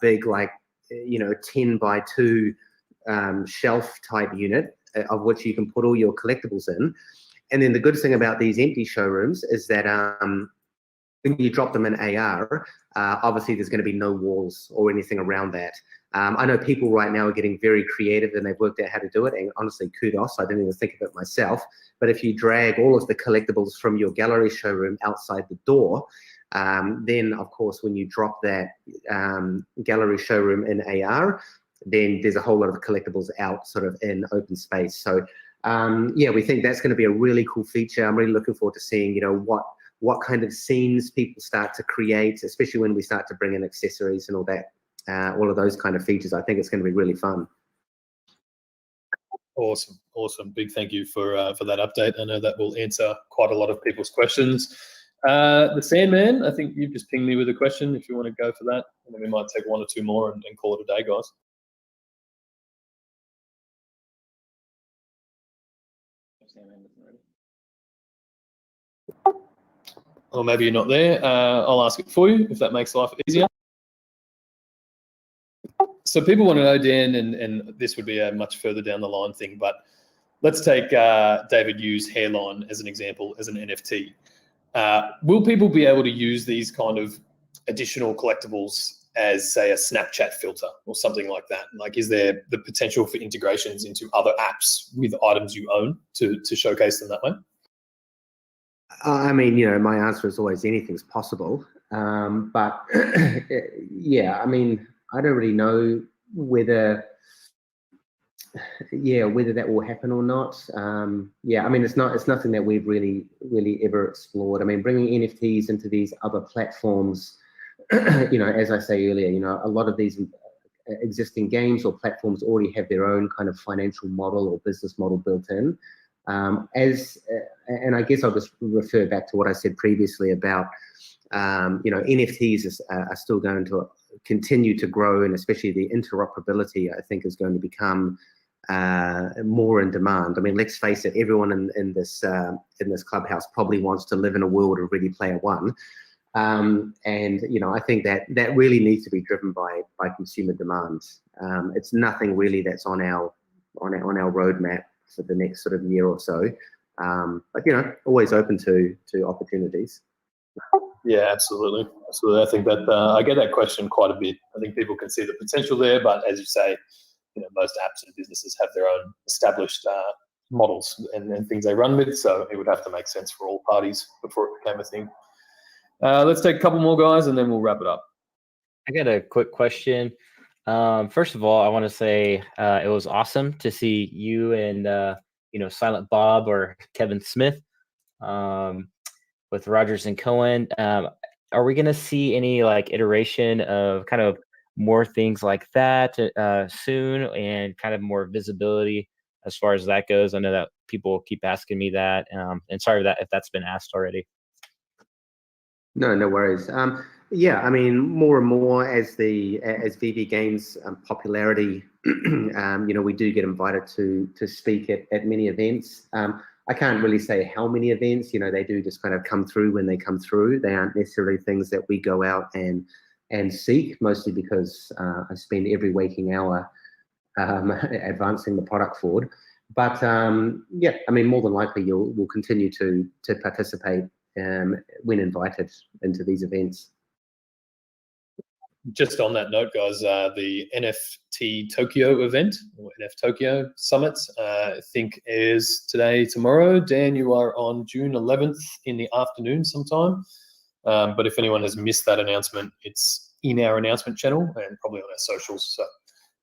big, like 10 by 2 shelf type unit of which you can put all your collectibles in. And then the good thing about these empty showrooms is that when you drop them in AR, obviously there's going to be no walls or anything around that. I know people right now are getting very creative and they've worked out how to do it, and honestly, kudos. I didn't even think of it myself. But if you drag all of the collectibles from your gallery showroom outside the door, then of course when you drop that gallery showroom in AR, then there's a whole lot of collectibles out sort of in open space. So yeah, we think that's going to be a really cool feature. I'm really looking forward to seeing what kind of scenes people start to create, especially when we start to bring in accessories and all that, all of those kind of features. I think it's going to be really fun. Awesome, awesome. Big thank you for that update. I know that will answer quite a lot of people's questions. The Sandman, I think you've just pinged me with a question if you want to go for that. And then we might take one or two more and call it a day, guys. Or maybe you're not there. I'll ask it for you if that makes life easier. So people want to know, Dan, and this would be a much further down the line thing, but let's take David Yu's hairline as an example, as an NFT. Will people be able to use these kind of additional collectibles as, say, a Snapchat filter or something like that? Like, is there the potential for integrations into other apps with items you own to showcase them that way? I mean, my answer is always anything's possible. But yeah, I mean, I don't really know whether that will happen or not. Yeah, I mean, it's nothing that we've really ever explored. I mean, bringing NFTs into these other platforms, as I say earlier, a lot of these existing games or platforms already have their own kind of financial model or business model built in. And I guess I'll just refer back to what I said previously about, NFTs are still going to continue to grow, and especially the interoperability, I think, is going to become more in demand. I mean, let's face it, everyone in this clubhouse probably wants to live in a world of Ready Player One. And I think that really needs to be driven by consumer demand. It's nothing really that's on our roadmap for the next sort of year or so. But always open to opportunities. Yeah, absolutely. Absolutely. I think that I get that question quite a bit. I think people can see the potential there, but as you say, most apps and businesses have their own established models and things they run with. So it would have to make sense for all parties before it became a thing. Let's take a couple more, guys, and then we'll wrap it up. I got a quick question. First of all, I want to say it was awesome to see you and Silent Bob or Kevin Smith with Rogers and Cohen. Are we going to see any iteration of kind of more things like that soon, and kind of more visibility as far as that goes? I know that people keep asking me that, and sorry if that's been asked already. No worries. Yeah, I mean, more and more as VB gains popularity, we do get invited to speak at many events. I can't really say how many events. They do just kind of come through when they come through. They aren't necessarily things that we go out and seek, mostly because I spend every waking hour advancing the product forward. But yeah, I mean, more than likely we'll continue to participate when invited into these events. Just on that note, guys, the NFT Tokyo event, or NF Tokyo Summit, I think is today, tomorrow. Dan, you are on June 11th in the afternoon sometime. But if anyone has missed that announcement, it's in our announcement channel and probably on our socials. So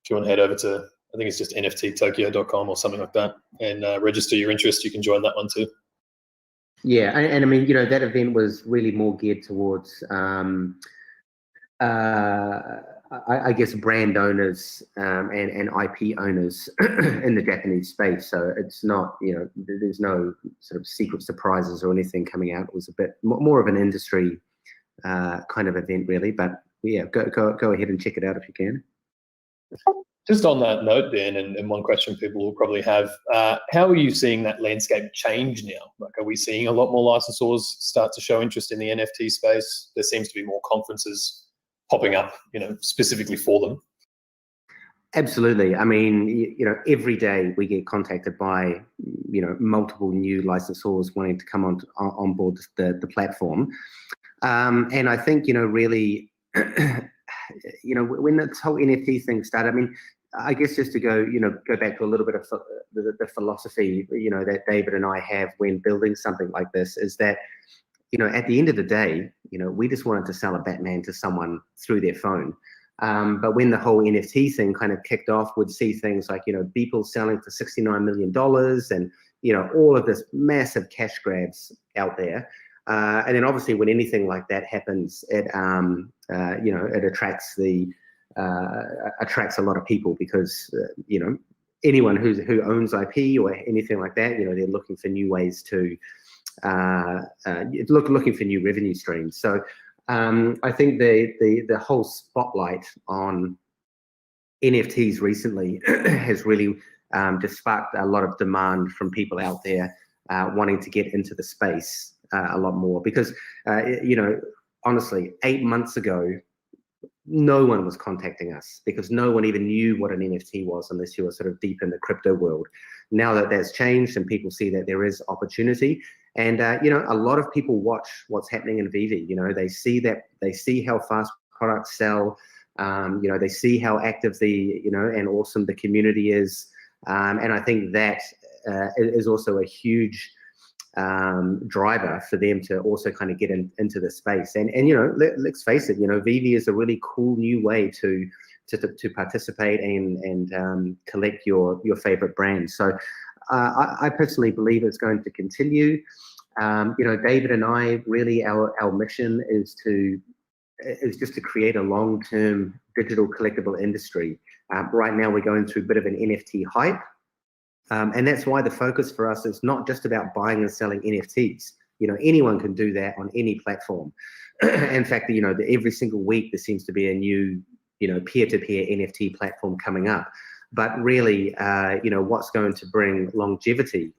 if you want to head over to, I think it's just nfttokyo.com or something like that, and register your interest, you can join that one too. Yeah, and I mean, that event was really more geared towards, I I guess, brand owners and IP owners in the Japanese space. So it's not, there's no sort of secret surprises or anything coming out. It was a bit more of an industry kind of event, really. But yeah, go ahead and check it out if you can. Just on that note, Dan, and one question people will probably have, how are you seeing that landscape change now? Like, are we seeing a lot more licensors start to show interest in the NFT space? There seems to be more conferences popping up, specifically for them. Absolutely. I mean, every day we get contacted by, multiple new licensors wanting to come on board the platform. And I think, really, when this whole NFT thing started, I mean, I guess just to go back to a little bit of the philosophy, that David and I have when building something like this is that, at the end of the day, we just wanted to sell a Batman to someone through their phone. But when the whole NFT thing kind of kicked off, we'd see things like, Beeple selling for $69 million and, all of this massive cash grabs out there. And then obviously when anything like that happens, it attracts attracts a lot of people because, anyone who owns IP or anything like that, they're looking for new ways to, looking for new revenue streams. So I think the whole spotlight on NFTs recently has really just sparked a lot of demand from people out there wanting to get into the space a lot more because, honestly, 8 months ago, no one was contacting us because no one even knew what an NFT was unless you were sort of deep in the crypto world. Now that that's changed and people see that there is opportunity, and a lot of people watch what's happening in VV. They see how fast products sell. They see how active and awesome the community is, and I think that is also a huge driver for them to also kind of get into the space. And let's face it, VV is a really cool new way to participate and collect your favorite brands. So I personally believe it's going to continue. David and I, really our mission is just to create a long-term digital collectible industry. Right now we're going through a bit of an NFT hype. And that's why the focus for us is not just about buying and selling NFTs. Anyone can do that on any platform. In fact, every single week there seems to be a new, peer-to-peer NFT platform coming up. But really, what's going to bring longevity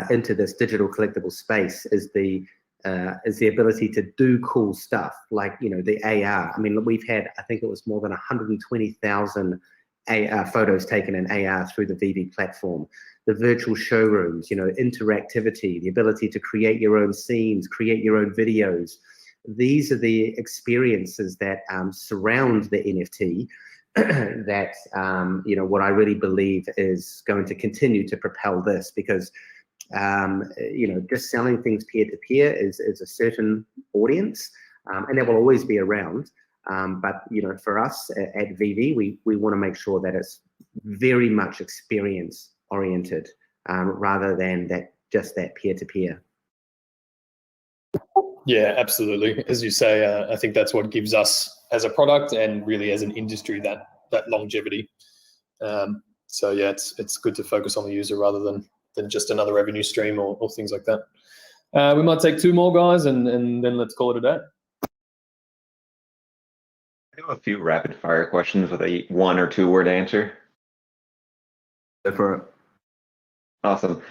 into this digital collectible space is the ability to do cool stuff like, the AR. I mean, we've had, I think it was more than 120,000 photos taken in AR through the VV platform, the virtual showrooms, interactivity, the ability to create your own scenes, create your own videos. These are the experiences that surround the NFT that, what I really believe is going to continue to propel this because, just selling things peer-to-peer is a certain audience and that will always be around. But for us at VV, we want to make sure that it's very much experience oriented rather than just that peer-to-peer. Yeah, absolutely. As you say, I think that's what gives us as a product and really as an industry that longevity. So yeah, it's good to focus on the user rather than just another revenue stream or things like that. We might take two more guys and then let's call it a day. I have a few rapid fire questions with a 1 or 2 word answer. Go for it. Awesome.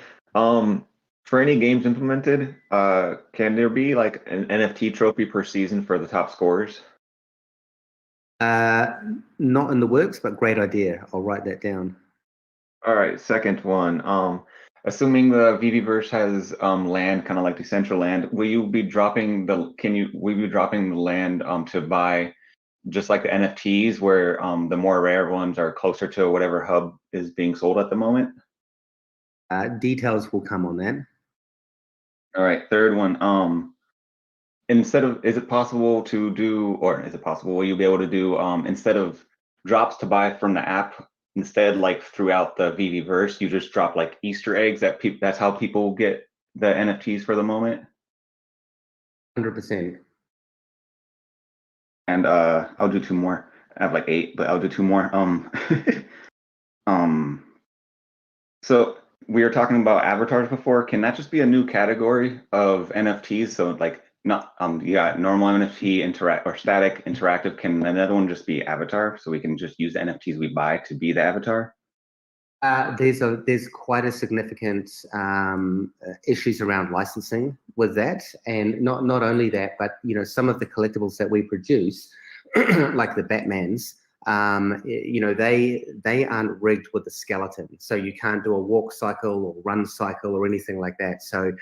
For any games implemented, can there be like an NFT trophy per season for the top scorers? Not in the works, but great idea. I'll write that down. All right, second one. Assuming the VVverse has land, kind of like Decentraland, will you be dropping the land to buy just like the NFTs where the more rare ones are closer to whatever hub is being sold at the moment? Details will come on that. All right, third one. Is it possible to do, or is it possible, will you be able to do, instead of drops to buy from the app, instead, like throughout the VVverse, you just drop like Easter eggs that's how people get the NFTs for the moment? 100%. And I'll do 2 more. I have like 8, but I'll do 2 more. So we were talking about avatars before. Can that just be a new category of NFTs? So like not you got normal NFT, interact or static, interactive. Can another one just be avatar? So we can just use the NFTs we buy to be the avatar? There's quite a significant issues around licensing with that, and not only that, but you know, some of the collectibles that we produce, like the Batmans, you know, they aren't rigged with the skeleton, so you can't do a walk cycle or run cycle or anything like that. So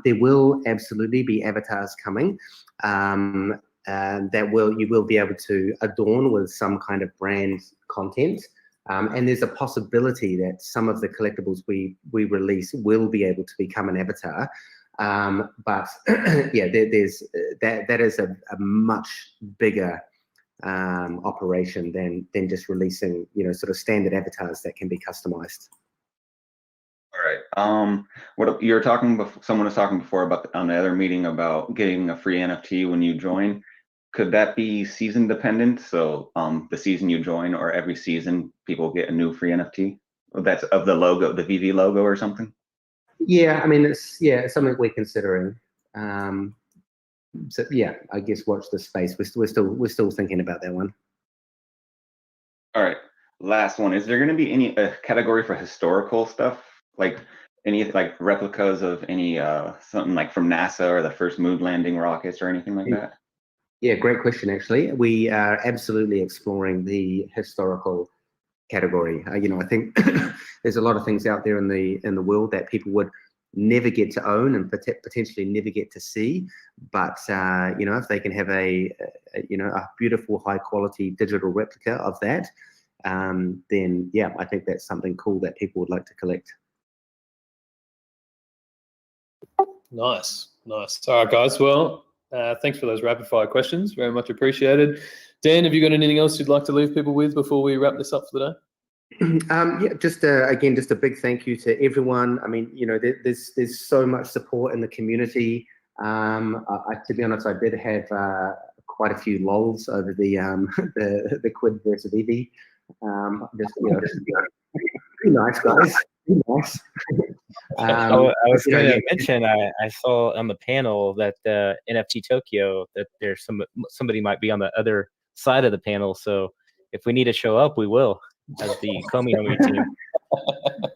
there will absolutely be avatars coming that you will be able to adorn with some kind of brand content. And there's a possibility that some of the collectibles we release will be able to become an avatar. But yeah, there's that is a much bigger operation than just releasing, you know, sort of standard avatars that can be customized. All right. What you were talking? Someone was talking before about on the other meeting about getting a free NFT when you join. Could that be season dependent? So the season you join or every season people get a new free NFT? That's of the logo, the VV logo or something? Yeah, I mean, it's something we're considering. So yeah, I guess watch the space. We're still thinking about that one. All right, last one. Is there going to be any category for historical stuff, like any like replicas of any something like from NASA or the first moon landing rockets or anything like that? Yeah, great question. Actually, we are absolutely exploring the historical category. You know, I think there's a lot of things out there in the world that people would never get to own and potentially never get to see. But you know, if they can have a beautiful, high quality digital replica of that, then yeah, I think that's something cool that people would like to collect. Nice. All right, guys. Well, thanks for those rapid fire questions. Very much appreciated. Dan, have you got anything else you'd like to leave people with before we wrap this up for the day? Yeah, just again, just a big thank you to everyone. I mean, you know, there's so much support in the community. To be honest, I did have quite a few lols over the Quid versus Evie. Just, you know, be nice, guys. Be nice. I was going to mention I saw on the panel that NFT Tokyo that there's somebody might be on the other side of the panel. So if we need to show up, we will as the Komi team.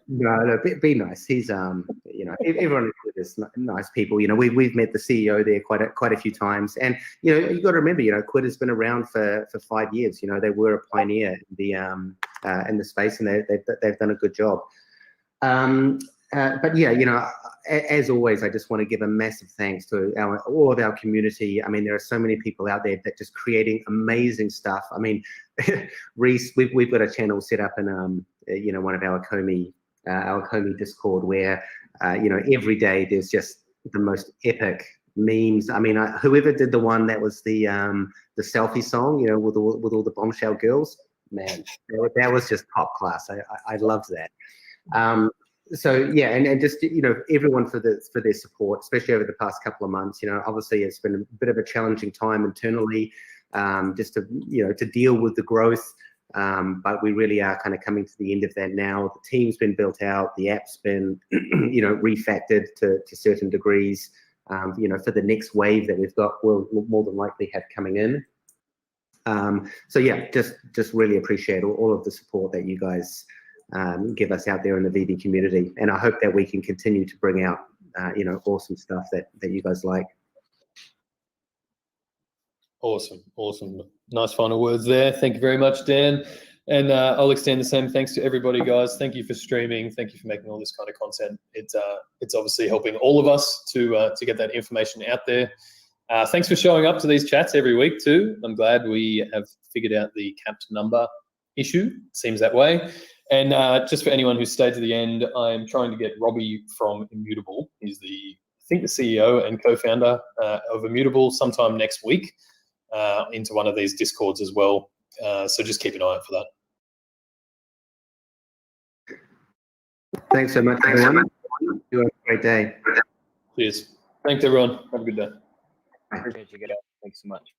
No, be nice. He's you know, everyone is nice people. You know, we've met the CEO there quite a few times, and you know, you got to remember, you know, Quid has been around for 5 years. You know, they were a pioneer in the space, and they've done a good job. But yeah, you know, as always, I just want to give a massive thanks to all of our community. I mean, there are so many people out there that just creating amazing stuff. I mean, Reese, we've got a channel set up in you know, one of our Komi Discord where you know, every day there's just the most epic memes. I mean, whoever did the one that was the selfie song, you know, with all the bombshell girls, man, that was just top class. I loved that. So yeah, and just, you know, everyone for their support, especially over the past couple of months. You know, obviously it's been a bit of a challenging time internally, just to, you know, to deal with the growth. But we really are kind of coming to the end of that now. The team's been built out, the app's been, you know, refactored to certain degrees. You know, for the next wave that we've got, we'll more than likely have coming in. So yeah, just really appreciate all of the support that you guys give us out there in the VB community, and I hope that we can continue to bring out you know, awesome stuff that you guys like. Awesome. Nice final words there. Thank you very much, Dan. And I'll extend the same thanks to everybody, guys. Thank you for streaming. Thank you for making all this kind of content. It's obviously helping all of us to get that information out there. Thanks for showing up to these chats every week too. I'm glad we have figured out the capped number issue. Seems that way. And just for anyone who stayed to the end, I'm trying to get Robbie from Immutable. He's I think the CEO and co-founder of Immutable sometime next week into one of these Discords as well. So just keep an eye out for that. Thanks so much, everyone. You have a great day. Cheers. Thanks, everyone. Have a good day. Appreciate you guys. Thanks so much.